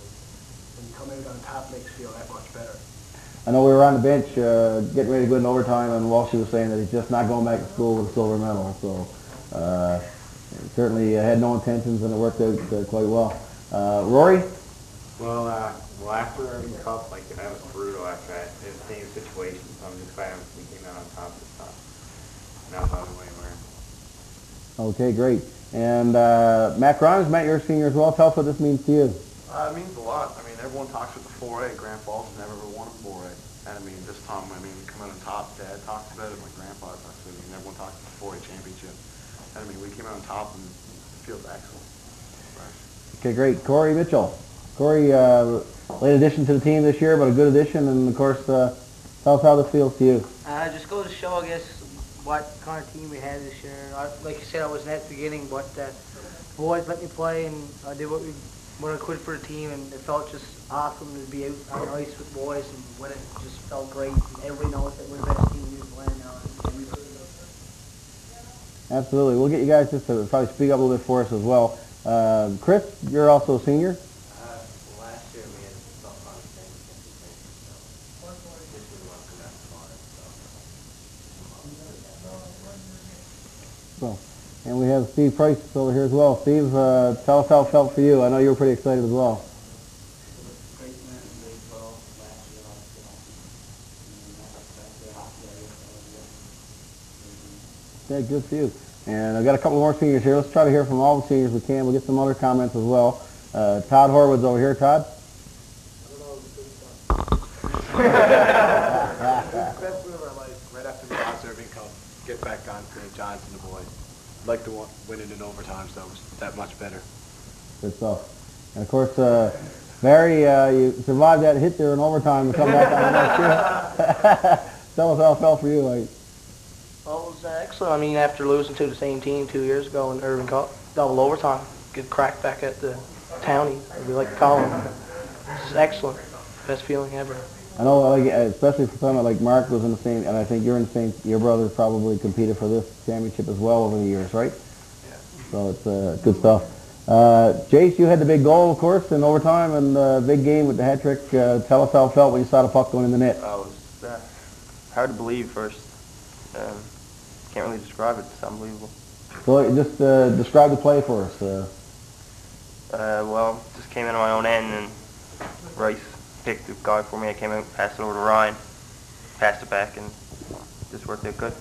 When you come out on top, it makes you feel that much better. I know we were on the bench getting ready to go into overtime, and Walshy was saying that he's just not going back to school with a silver medal. So certainly had no intentions, and it worked out quite well. Rory? Well, after every cup, like, that was brutal after that. It was the same situation, so I'm just glad we came out on top this time. Now it's on the way where. Okay, great. And Matt Grimes, Matt, you're a senior as well. Tell us what this means to you. It means a lot. I mean, everyone talks about the 4A. Grand Falls has never won a 4A. And I mean, this time, we come out on top. Dad talks about it. My grandpa talks about it. And everyone talks about the 4A championship. And I mean, we came out on top, and it feels excellent. Right. Okay, great. Corey Mitchell. Corey, late addition to the team this year, but a good addition. And of course, tell us how this feels to you. Just goes to show, I guess, what kind of team we had this year. Like you said, I wasn't at the beginning, but the boys let me play, and I did what I could for the team, and it felt just awesome to be out on the ice with boys and win it. It just felt great. Everybody knows that we're the best team we've playing now. Absolutely. We'll get you guys just to probably speak up a little bit for us as well. Chris, you're also a senior. Last year we had some conversations, so this year we want to come back to So, and we have Steve Price over here as well. Steve, tell us how it felt for you. I know you were pretty excited as well. great man in baseball last year, Yeah, good for you. And I've got a couple more seniors here. Let's try to hear from all the seniors we can. We'll get some other comments as well. Todd Horwood's over here. Todd? Best move of our life, right after we lost Irving Cup, get back on St. John's and the boys. I'd like to win it in overtime, so it was that much better. Good stuff. And of course, Barry, you survived that hit there in overtime to come back on the next year. Tell us how it felt for you. Well, it was excellent. I mean, after losing to the same team 2 years ago in Irving Cup, double overtime, get cracked back at the townie, as we like to call them. It's excellent. Best feeling ever. I know, especially for someone like Mark was in the same, and I think you're in the same, your brothers probably competed for this championship as well over the years, right? Yeah. So it's good stuff. Jace, you had the big goal, of course, in overtime, and big game with the hat trick. Tell us how it felt when you saw the puck going in the net. It was hard to believe first. Can't really describe it. It's unbelievable. So just describe the play for us. Well, just came in on my own end, and Rice picked the guy for me. I came out, passed it over to Ryan, passed it back, and just worked out good.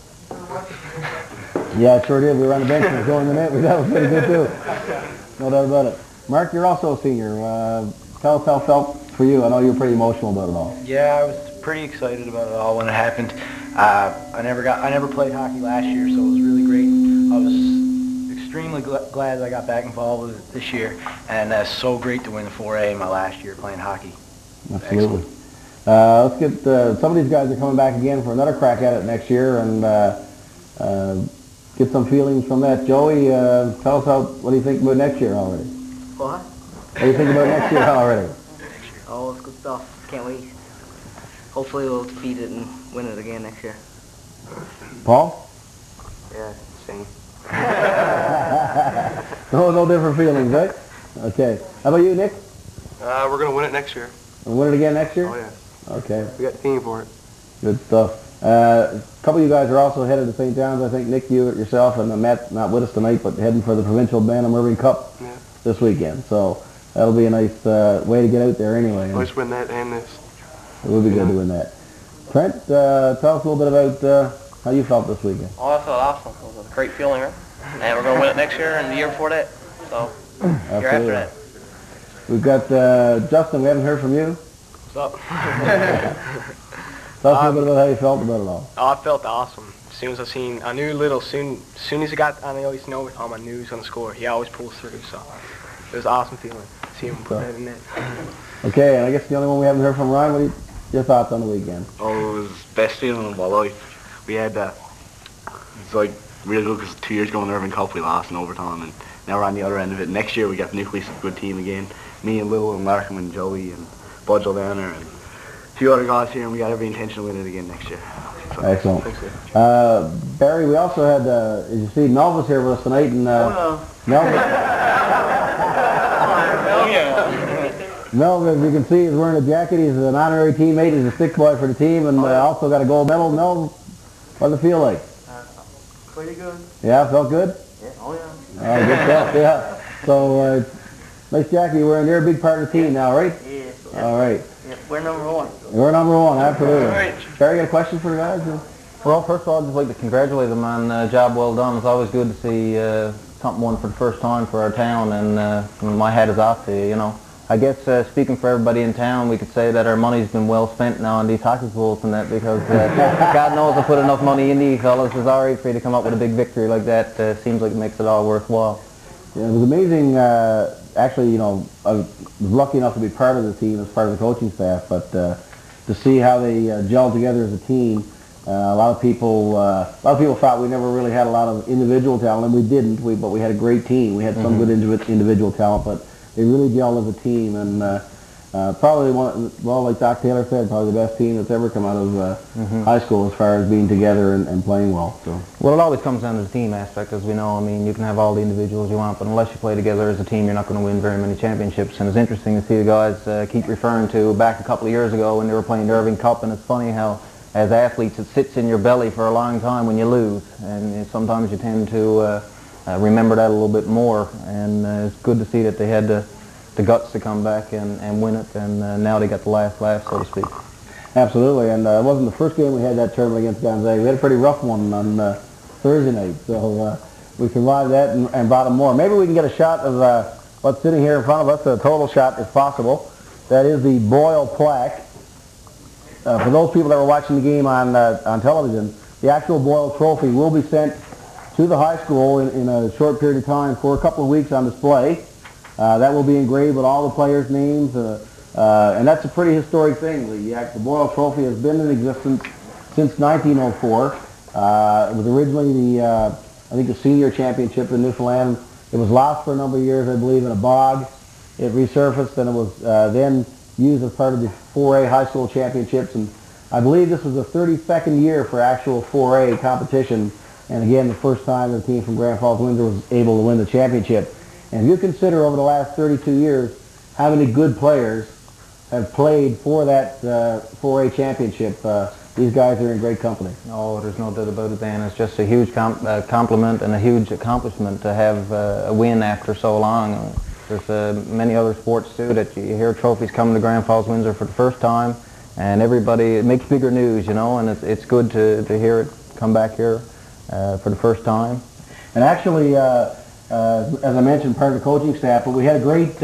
Yeah, it sure did. We were on the bench and it was going in the net. That was pretty good too. No doubt about it. Mark, you're also a senior. Tell us how it felt for you. I know you were pretty emotional about it all. Yeah, I was pretty excited about it all when it happened. I never played hockey last year, so it was really great. I was extremely glad that I got back involved with it this year, and it's so great to win the 4A my last year playing hockey. Absolutely. Let's get some of these guys are coming back again for another crack at it next year, and get some feelings from that. Joey, tell us what do you think about next year already? What? What do you think about next year already? Oh, it's good stuff. Can't wait. Hopefully we'll defeat it and win it again next year. Paul? Yeah, same. No different feelings, right? Okay. How about you, Nick? We're going to win it next year. We'll win it again next year? Oh, yeah. Okay. We got the team for it. Good stuff. A couple of you guys are also headed to St. John's. I think, Nick, you yourself, and Matt not with us tonight, but heading for the Provincial Bantam Irving Cup this weekend. So that'll be a nice way to get out there anyway. Always win that and this. It would be good to win that. Trent, tell us a little bit about how you felt this weekend. Oh, I felt awesome. It was a great feeling, right? And we're going to win it next year and the year before that. So, year after that. We've got Justin, we haven't heard from you. What's up? Tell us a little bit about how you felt about it all. Oh, I felt awesome. As soon as I knew Little, soon as he got on the ice and overtime, I knew he was going to score. He always pulls through, so it was an awesome feeling. See him put that in there. Okay, and I guess the only one we haven't heard from, Ryan, what are your thoughts on the weekend? Oh, it was the best feeling of my life. We had, it's like really good because 2 years ago in the Irving Cup we lost in overtime, and now we're on the other end of it. Next year we got the nucleus of a good team again. Me and Lil and Larkin and Joey and Budgel down there and a few other guys here, and we got every intention of winning it again next year. So, excellent. Barry, we also had, as you see, Melva's here with us tonight, and Melva, as you can see, is wearing a jacket. He's an honorary teammate. He's a stick boy for the team, and also got a gold medal. Mel, what does it feel like? Pretty good. Yeah, felt good? Yeah. Oh, yeah. Oh, good stuff, yeah. So, nice jacket you're wearing. You're a big part of the team now, right? Yeah. All right. Yeah, we're number one. You're number one, absolutely. Right. Barry, got a question for the guys? Well, first of all, I'd just like to congratulate them on a job well done. It's always good to see something won for the first time for our town, and my hat is off to you, you know. I guess speaking for everybody in town, we could say that our money's been well spent now on these hockey schools and that, because God knows I put enough money into you fellas. It's all right for you to come up with a big victory like that. Seems like it makes it all worthwhile. Yeah, it was amazing. Actually, you know, I was lucky enough to be part of the team as part of the coaching staff, but to see how they gelled together as a team, a lot of people thought we never really had a lot of individual talent, and we didn't. But we had a great team. We had some good individual talent, but they really gelled as a team, and probably like Doc Taylor said, probably the best team that's ever come out of high school as far as being together and playing well. So. Well, it always comes down to the team aspect, as we know. I mean, you can have all the individuals you want, but unless you play together as a team, you're not going to win very many championships. And it's interesting to see the guys keep referring to back a couple of years ago when they were playing the Irving Cup, and it's funny how, as athletes, it sits in your belly for a long time when you lose, and sometimes you tend to remember that a little bit more, and it's good to see that they had the guts to come back and win it, and now they got the last laugh, so to speak. Absolutely, and it wasn't the first game we had that tournament against Gonzaga. We had a pretty rough one on Thursday night, so we survived that and brought them more. Maybe we can get a shot of what's sitting here in front of us, a total shot if possible. That is the Boyle plaque. For those people that were watching the game on television, the actual Boyle trophy will be sent to the high school in a short period of time for a couple of weeks on display. That will be engraved with all the players' names, and that's a pretty historic thing. The Boyle Trophy has been in existence since 1904. It was originally I think the senior championship in Newfoundland. It was lost for a number of years, I believe, in a bog. It resurfaced, and it was then used as part of the 4A high school championships. And I believe this was the 32nd year for actual 4A competition, and again, the first time the team from Grand Falls Windsor was able to win the championship. And if you consider over the last 32 years how many good players have played for that 4A championship, these guys are in great company. Oh, there's no doubt about it, Dan. It's just a huge compliment and a huge accomplishment to have a win after so long. There's many other sports too that you hear trophies coming to Grand Falls Windsor for the first time, and everybody, it makes bigger news, you know, and it's good to hear it come back here for the first time. And actually, as I mentioned, part of the coaching staff. But we had a great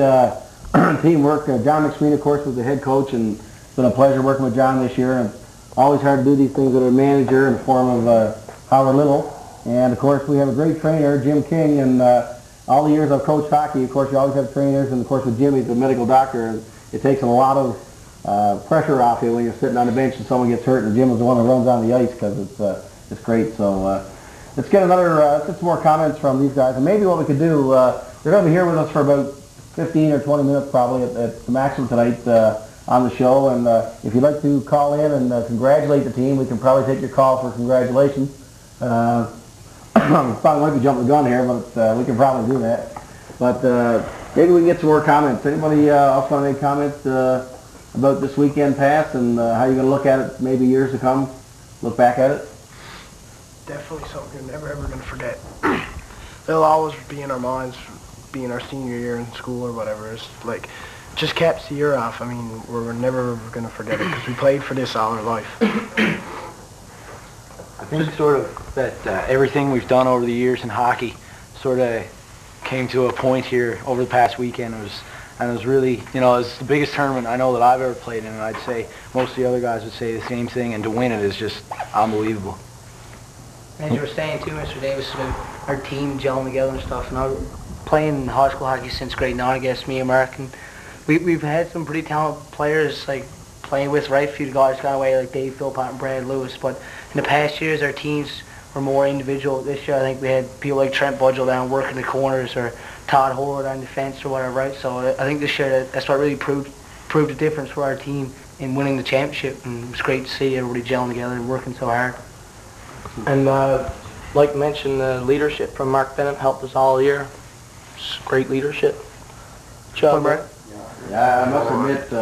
teamwork. John McSween, of course, was the head coach, and it's been a pleasure working with John this year. And always hard to do these things with a manager in the form of Howard Little. And, of course, we have a great trainer, Jim King. And all the years I've coached hockey, of course, you always have trainers. And, of course, with Jimmy, the medical doctor, and it takes a lot of pressure off you when you're sitting on the bench and someone gets hurt. And Jim is the one that runs on the ice because it's great. So let's get let's get some more comments from these guys. And maybe what we could do, they're going to be here with us for about 15 or 20 minutes probably at the maximum tonight on the show. And if you'd like to call in and congratulate the team, we can probably take your call for congratulations. Probably might be jumping the gun here, but we can probably do that. But maybe we can get some more comments. Anybody else want to make comments about this weekend past and how you're going to look at it maybe years to come? Look back at it? Definitely something you're never ever going to forget. It'll always be in our minds, being our senior year in school or whatever. It's like, just caps the year off. I mean, we're never going to forget it because we played for this all our life. I think sort of that everything we've done over the years in hockey sort of came to a point here over the past weekend. It was really, you know, it's the biggest tournament I know that I've ever played in, and I'd say most of the other guys would say the same thing, and to win it is just unbelievable. As you were saying too, Mr. Davis, about our team gelling together and stuff, and I was playing high school hockey since grade 9, I guess, me and Mark, and we've had some pretty talented players like playing with, right? A few guys gone away like Dave Philpott and Brad Lewis, but in the past years our teams were more individual. This year I think we had people like Trent Budgell down working the corners or Todd Howard on defense or whatever, right? So I think this year that's what really proved the difference for our team in winning the championship, and it was great to see everybody gelling together and working so hard. And like mentioned, the leadership from Mark Bennett helped us all year. It's great leadership. Good job, Mark. Yeah, I must admit,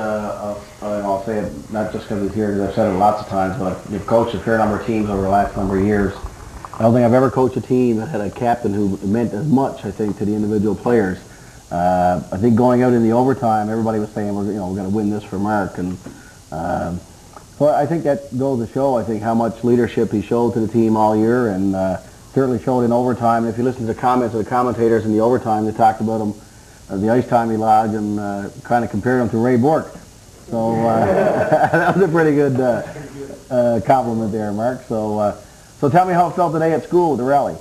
I'll say it not just because he's here, because I've said it lots of times, but I've coached a fair number of teams over the last number of years. I don't think I've ever coached a team that had a captain who meant as much, I think, to the individual players. I think going out in the overtime, everybody was saying, we're going to win this for Mark. And so I think that goes to show, I think, how much leadership he showed to the team all year, and certainly showed in overtime. And if you listen to the comments of the commentators in the overtime, they talked about him, the ice time he logged, and kind of compared him to Ray Bork. So that was a pretty good compliment there, Mark. So tell me how it felt today at school with the rally.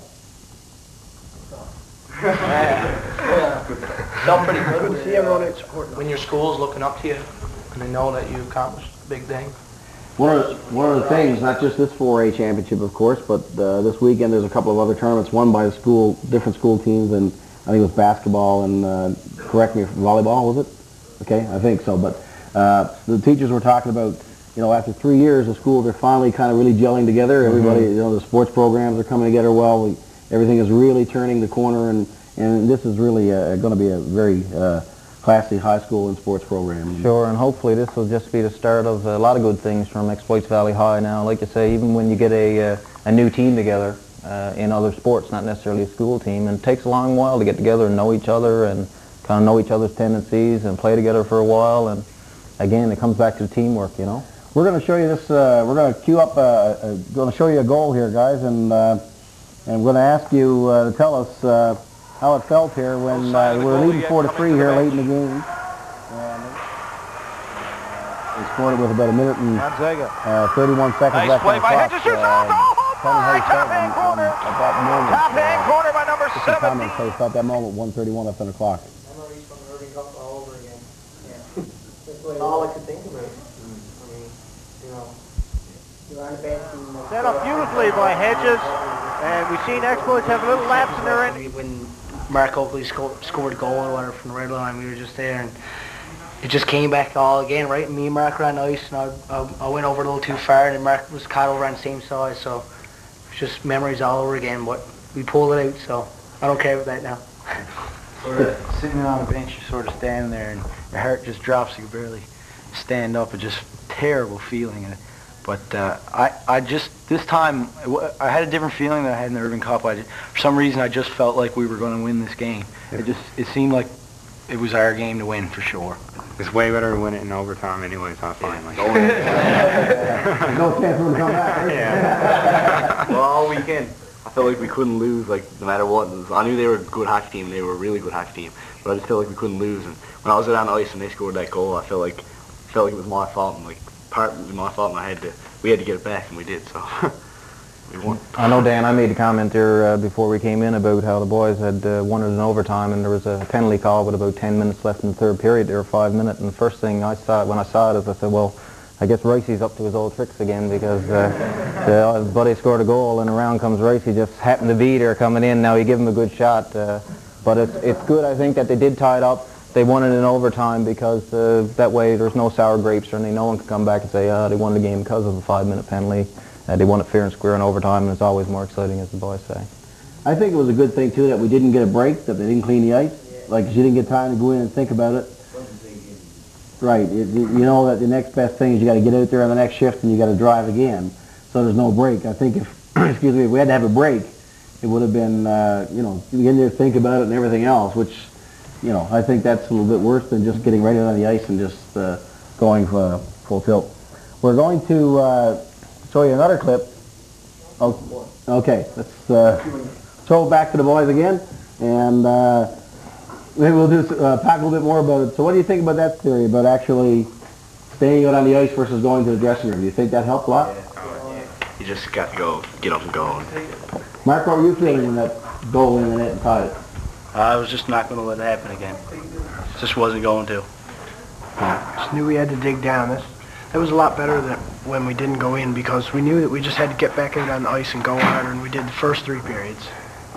Felt pretty good to see everyone in support. When your school's looking up to you and they know that you accomplished a big thing. One of the things, not just this 4A championship, of course, but this weekend there's a couple of other tournaments won by different school teams, and I think it was basketball and, correct me, volleyball, was it? Okay, I think so. But the teachers were talking about, after 3 years, the schools are finally kind of really gelling together. Everybody, the sports programs are coming together well. Everything is really turning the corner, and this is really going to be a very classy high school and sports program. Sure, and hopefully this will just be the start of a lot of good things from Exploits Valley High now. Like you say, even when you get a new team together in other sports, not necessarily a school team, and it takes a long while to get together and know each other and kind of know each other's tendencies and play together for a while, and again, it comes back to the teamwork, We're going to show you this, we're going to queue up, going to show you a goal here, guys, and we're going to ask you to tell us how it felt here when we were leading 4-3 here late in the game. And they scored it with about a minute and 31 seconds left on the clock. Tell me how you felt at that moment. Top-hand corner by number 17. Just a comment, how you felt that moment, 1:31 left on the clock. Memories from the Irving Cup all over again. Yeah. That's all I could think about. I mean, you're on the bench. Set up beautifully by Hedges, and we've seen Exploits have a little lapse in their end. When Mark Oakley scored a goal or whatever from the red line, we were just there, and it just came back all again, right? Me and Mark were on the ice, and I went over a little too far, and Mark was caught over on the same side, so it's just memories all over again, but we pulled it out, so I don't care about that now. Sort of sitting on the bench, you're sort of standing there, and your heart just drops, you can barely stand up. It's just a terrible feeling. But I just, this time, I had a different feeling than I had in the Irving Cup. For some reason, I just felt like we were going to win this game. It seemed like it was our game to win for sure. It's way better to win it in overtime anyway, so I find like. No chance for him to come back. Yeah. Well, all weekend, I felt like we couldn't lose, like, no matter what. I knew they were a good hockey team, and they were a really good hockey team, but I just felt like we couldn't lose. And when I was out on the ice and they scored that goal, I felt like it was my fault, and like partly my fault, and we had to get it back, and we did. So we won. I know, Dan, I made a comment there before we came in about how the boys had won it in overtime, and there was a penalty call with about 10 minutes left in the third period. There were 5 minutes, and the first thing I saw when I saw it is I said, well, I guess Ricey's up to his old tricks again, because his buddy scored a goal and around comes Ricey, just happened to be there coming in. Now he gave him a good shot, but it's good, I think, that they did tie it up. They won it in overtime, because that way there's no sour grapes or anything. No one can come back and say, they won the game because of a 5-minute penalty. They won it fair and square in overtime, and it's always more exciting, as the boys say. I think it was a good thing, too, that we didn't get a break, that they didn't clean the ice. Like, you didn't get time to go in and think about it. Right. You know that the next best thing is you got to get out there on the next shift and you got to drive again. So there's no break. I think if, excuse me, if we had to have a break, it would have been, you know, you get in there, think about it and everything else, which, you know, I think that's a little bit worse than just getting right out on the ice and just going full tilt. We're going to show you another clip. Oh, okay, let's throw it back to the boys again, and maybe we'll do talk a little bit more about it. So what do you think about that theory, about actually staying out on the ice versus going to the dressing room? Do you think that helped a lot? You just got to go, get up and go. Mark, what were you feeling when that goal in the net and tied it? I was just not going to let it happen again. Just wasn't going to. Just knew we had to dig down. That was a lot better than when we didn't go in, because we knew that we just had to get back out on the ice and go harder, and we did the first 3 periods.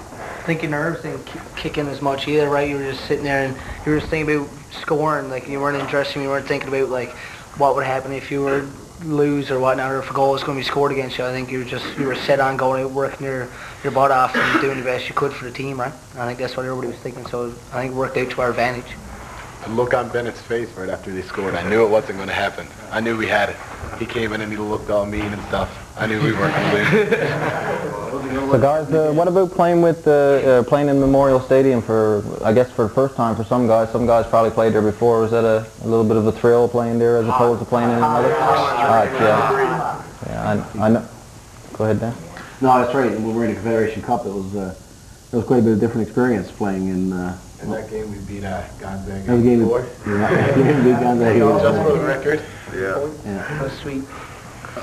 I think your nerves didn't kick in as much either, right? You were just sitting there and you were just thinking about scoring. Like, you weren't in the dressing room, you weren't thinking about like what would happen if you were lose or whatnot, or if a goal was going to be scored against you. I think you were set on going out, working your butt off and doing the best you could for the team, right? I think that's what everybody was thinking, so I think it worked out to our advantage. The look on Bennett's face right after they scored, I knew it wasn't going to happen. I knew we had it. He came in and he looked all mean and stuff. I knew we weren't going to win. So guys, what about playing with playing in Memorial Stadium for, I guess, for the first time for some guys? Some guys probably played there before. Was that a little bit of a thrill playing there as opposed to playing in another? Yeah, I know. Go ahead, Dan. No, that's right. When we were in the Confederation Cup, it was quite a bit of different experience playing in. In that game, we beat Gonzaga. That game, yeah, we beat Gonzaga. Just for the record. That was sweet.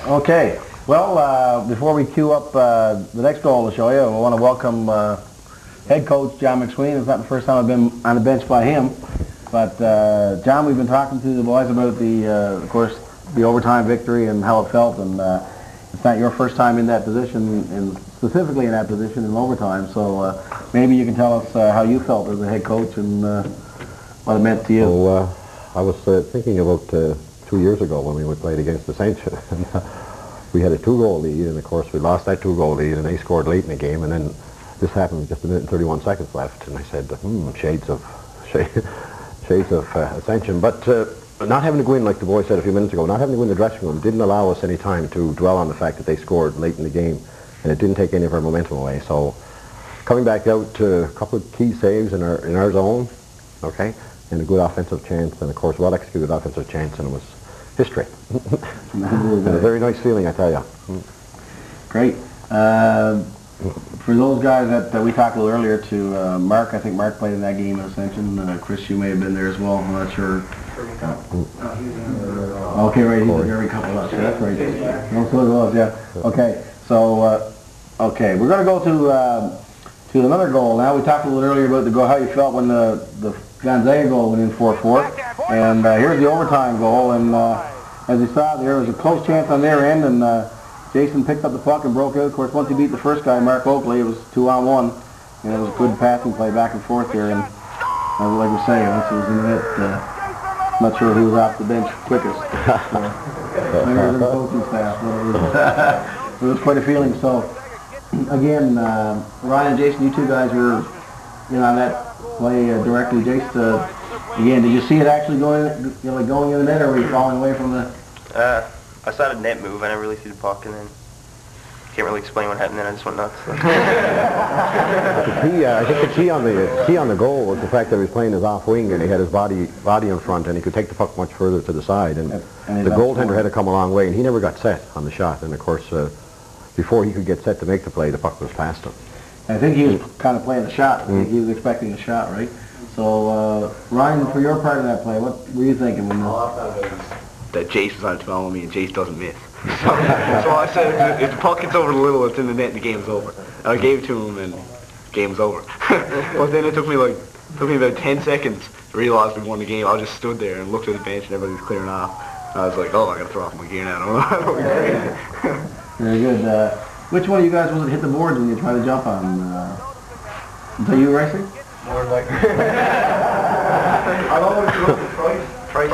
Okay. Well, before we queue up the next goal to show you, I want to welcome head coach John McSween. It's not the first time I've been on the bench by him, but John, we've been talking to the boys about of course, the overtime victory and how it felt, and it's not your first time in that position, and specifically in that position in overtime. So maybe you can tell us how you felt as a head coach and what it meant to you. Well, I was thinking about 2 years ago when we played against the Saints. We had a 2-goal lead, and of course we lost that 2-goal lead, and they scored late in the game, and then this happened with just a minute and 31 seconds left, and I said, shades of ascension. But not having to go in, like the boy said a few minutes ago, not having to go in the dressing room didn't allow us any time to dwell on the fact that they scored late in the game, and it didn't take any of our momentum away. So coming back out to a couple of key saves in our zone, okay, and a good offensive chance, and of course well-executed offensive chance, and it was history. And a very nice feeling, I tell you. Great. For those guys that we talked a little earlier to Mark, I think Mark played in that game, as mentioned. Chris, you may have been there as well. I'm not sure. Okay, right. He was there every couple of us. That's right. No, so it was, yeah. Okay. So, okay, we're going to go to another goal now. We talked a little earlier about the goal, how you felt when the Gonzaga goal went in 4-4, and here's the overtime goal, and as you saw, there was a close chance on their end, and Jason picked up the puck and broke out. Of course, once he beat the first guy, Mark Oakley, it was 2-on-1, and it was a good passing play back and forth there, and like we say, once it was in the net, I'm not sure who was off the bench quickest. Maybe it was the coaching staff, but it was quite a feeling. So, again, Ryan and Jason, you two guys were on that play directly. Jason, again, did you see it actually going in the net, or were you falling away from the? I saw the net move. I never really see the puck, and then can't really explain what happened. Then I just went nuts. I think the key on the goal was the fact that he was playing his off wing, and he had his body in front, and he could take the puck much further to the side, and the goaltender had to come a long way, and he never got set on the shot, and of course. before he could get set to make the play, the puck was past him. I think he was kind of playing the shot. I think he was expecting the shot, right? So, Ryan, for your part of that play, what were you thinking when that Jace was on 12 me and Jace doesn't miss. So I said, if the puck gets over the little, it's in the net and the game's over. And I gave it to him and game's over. But then it took me about 10 seconds to realize we won the game. I just stood there and looked at the bench and everybody was clearing off. And I was like, oh, I gotta throw off my gear now. I don't know. Very good. Which one of you guys was it hit the boards when you tried to jump on? Was that you racing? More like... I don't want to look at Price. Price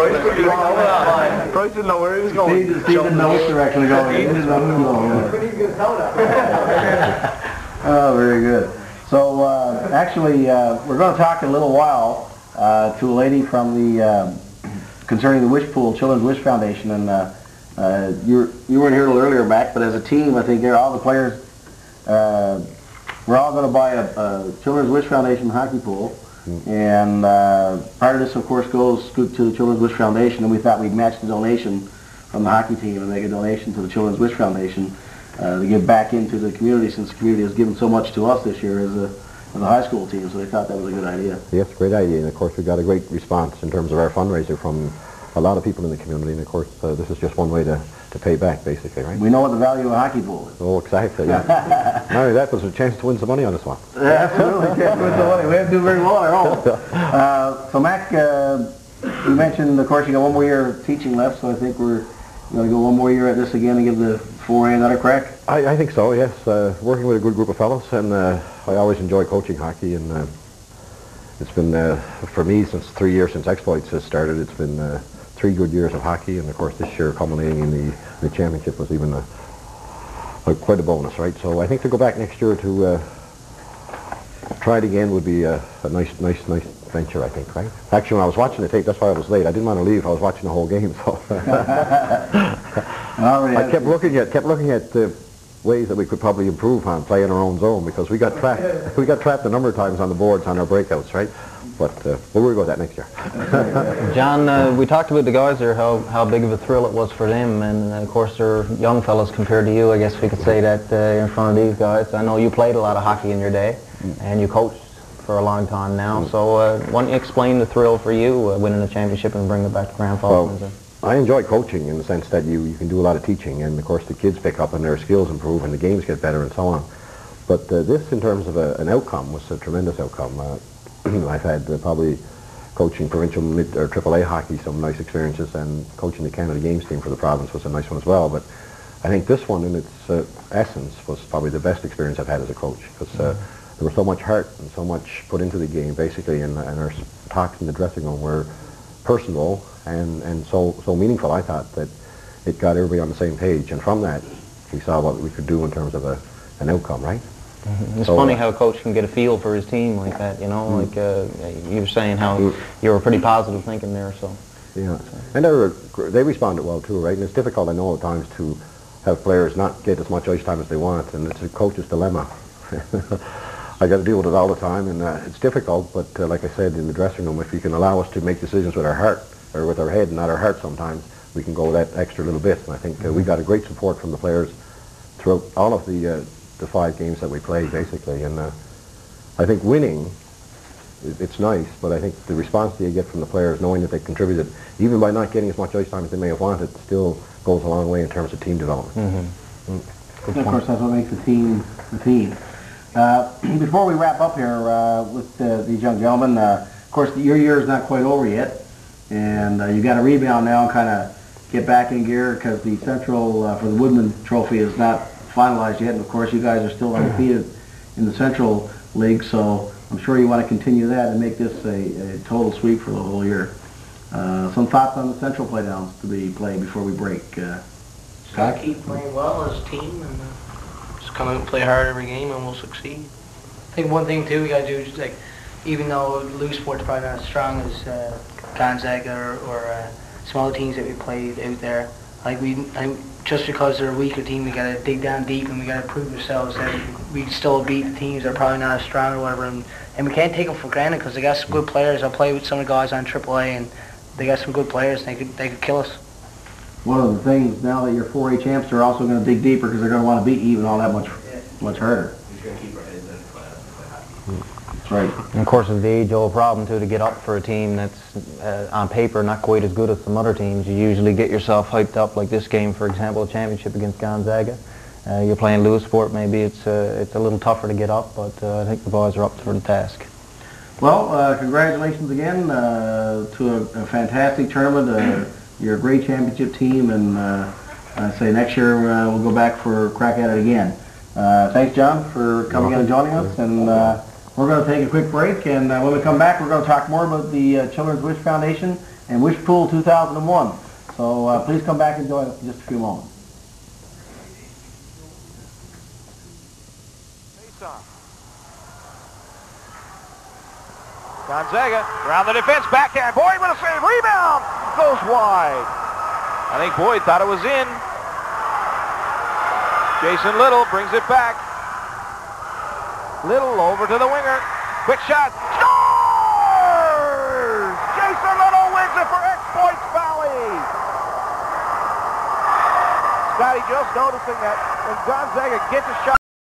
didn't know where he was going. Steve didn't know which direction to go. He didn't know who was going. Oh, very good. So, actually, we're going to talk in a little while to a lady from the concerning the Wish Pool Children's Wish Foundation, and you weren't here a little earlier, Mac, but as a team, I think all the players, we're all going to buy a Children's Wish Foundation hockey pool. And part of this, of course, goes to the Children's Wish Foundation, and we thought we'd match the donation from the hockey team and make a donation to the Children's Wish Foundation to give back into the community, since the community has given so much to us this year as a high school team, so they thought that was a good idea. Yes, great idea, and of course we got a great response in terms of our fundraiser from a lot of people in the community, and of course this is just one way to pay back, basically, right? We know what the value of a hockey pool is. Oh, exactly, yeah. Not only that, was a chance to win some money on this one. Yeah, absolutely, chance to win some money. We have to do very well on our own. So, Mac, you mentioned, of course, you got one more year of teaching left, so I think we're going to go one more year at this again and give the 4A another crack? I think so, yes. Working with a good group of fellows, and I always enjoy coaching hockey, and it's been, for me, since 3 years since Exploits has started, it's been 3 good years of hockey, and of course this year culminating in the championship was even quite a bonus, right? So I think to go back next year to try it again would be a nice venture, I think, right? Actually, when I was watching the tape, that's why I was late. I didn't want to leave. I was watching the whole game, so I kept looking at the ways that we could probably improve on playing our own zone, because we got trapped. We got trapped a number of times on the boards on our breakouts, right? But we'll worry about that next year. John, we talked about the guys there, how big of a thrill it was for them, and of course they're young fellows compared to you. I guess we could say that in front of these guys. I know you played a lot of hockey in your day, and you coached for a long time now. So why don't you explain the thrill for you winning a championship and bring it back to Grand Falls? Well, I enjoy coaching in the sense that you can do a lot of teaching, and of course the kids pick up and their skills improve and the games get better and so on. But this, in terms of an outcome, was a tremendous outcome. I've had probably coaching provincial or AAA hockey, some nice experiences, and coaching the Canada Games team for the province was a nice one as well. But I think this one, in its essence, was probably the best experience I've had as a coach, because there was so much heart and so much put into the game, basically, and our talks in the dressing room were personal and so meaningful. I thought that it got everybody on the same page, and from that we saw what we could do in terms of an outcome, right? It's funny how a coach can get a feel for his team like that, you know, like you were saying how you were pretty positive thinking there, so. Yeah, and they responded well too, right? And it's difficult, I know, at times to have players not get as much ice time as they want, and it's a coach's dilemma. I got to deal with it all the time, and it's difficult, but like I said, in the dressing room, if you can allow us to make decisions with our heart, or with our head and not our heart sometimes, we can go that extra little bit, and I think we got a great support from the players throughout all of the 5 games that we played, basically, and I think winning, it's nice, but I think the response that you get from the players, knowing that they contributed, even by not getting as much ice time as they may have wanted, still goes a long way in terms of team development. Of course, that's what makes the team the team. Before we wrap up here with these young gentlemen, of course, your year is not quite over yet, and you got to rebound now and kind of get back in gear, because the Central for the Woodman Trophy is not finalized yet, and of course you guys are still undefeated in the Central League, so I'm sure you want to continue that and make this a total sweep for the whole year. Some thoughts on the Central playdowns to be played before we break? Scott? Keep playing well as a team, and just come out and play hard every game, and we'll succeed. I think one thing too we gotta do is, like, even though Lou Sport's probably not as strong as Gonzaga or some other teams that we played out there, like just because they're a weaker team, we gotta dig down deep and we gotta prove ourselves that we still beat the teams that are probably not as strong or whatever, and we can't take them for granted, because they got some good players. I play with some of the guys on AAA, and they got some good players. They could kill us. one of the things now that you're 4A champs, they're also going to dig deeper because they're going to want to beat you even all that much harder. We're going to keep our heads in and play hockey. That's right. And of course, it's the age-old problem too to get up for a team that's on paper not quite as good as some other teams. You usually get yourself hyped up, like this game, for example, a championship against Gonzaga. You're playing Lewisport, maybe it's a little tougher to get up, but I think the boys are up for the task. Well, congratulations again to a fantastic tournament. You're a great championship team, and I say next year we'll go back for a crack at it again. Thanks, John, for coming in and joining us, and we're going to take a quick break, and when we come back, we're going to talk more about the Children's Wish Foundation and Wish Pool 2001. So please come back and join us in just a few moments. Gonzaga around the defense, backhand. Boyd with a save, rebound, goes wide. I think Boyd thought it was in. Jason Little brings it back. Little over to the winger. Quick shot. Scores! Jason Little wins it for X-Points Valley. Scotty just noticing that when Gonzaga gets a shot.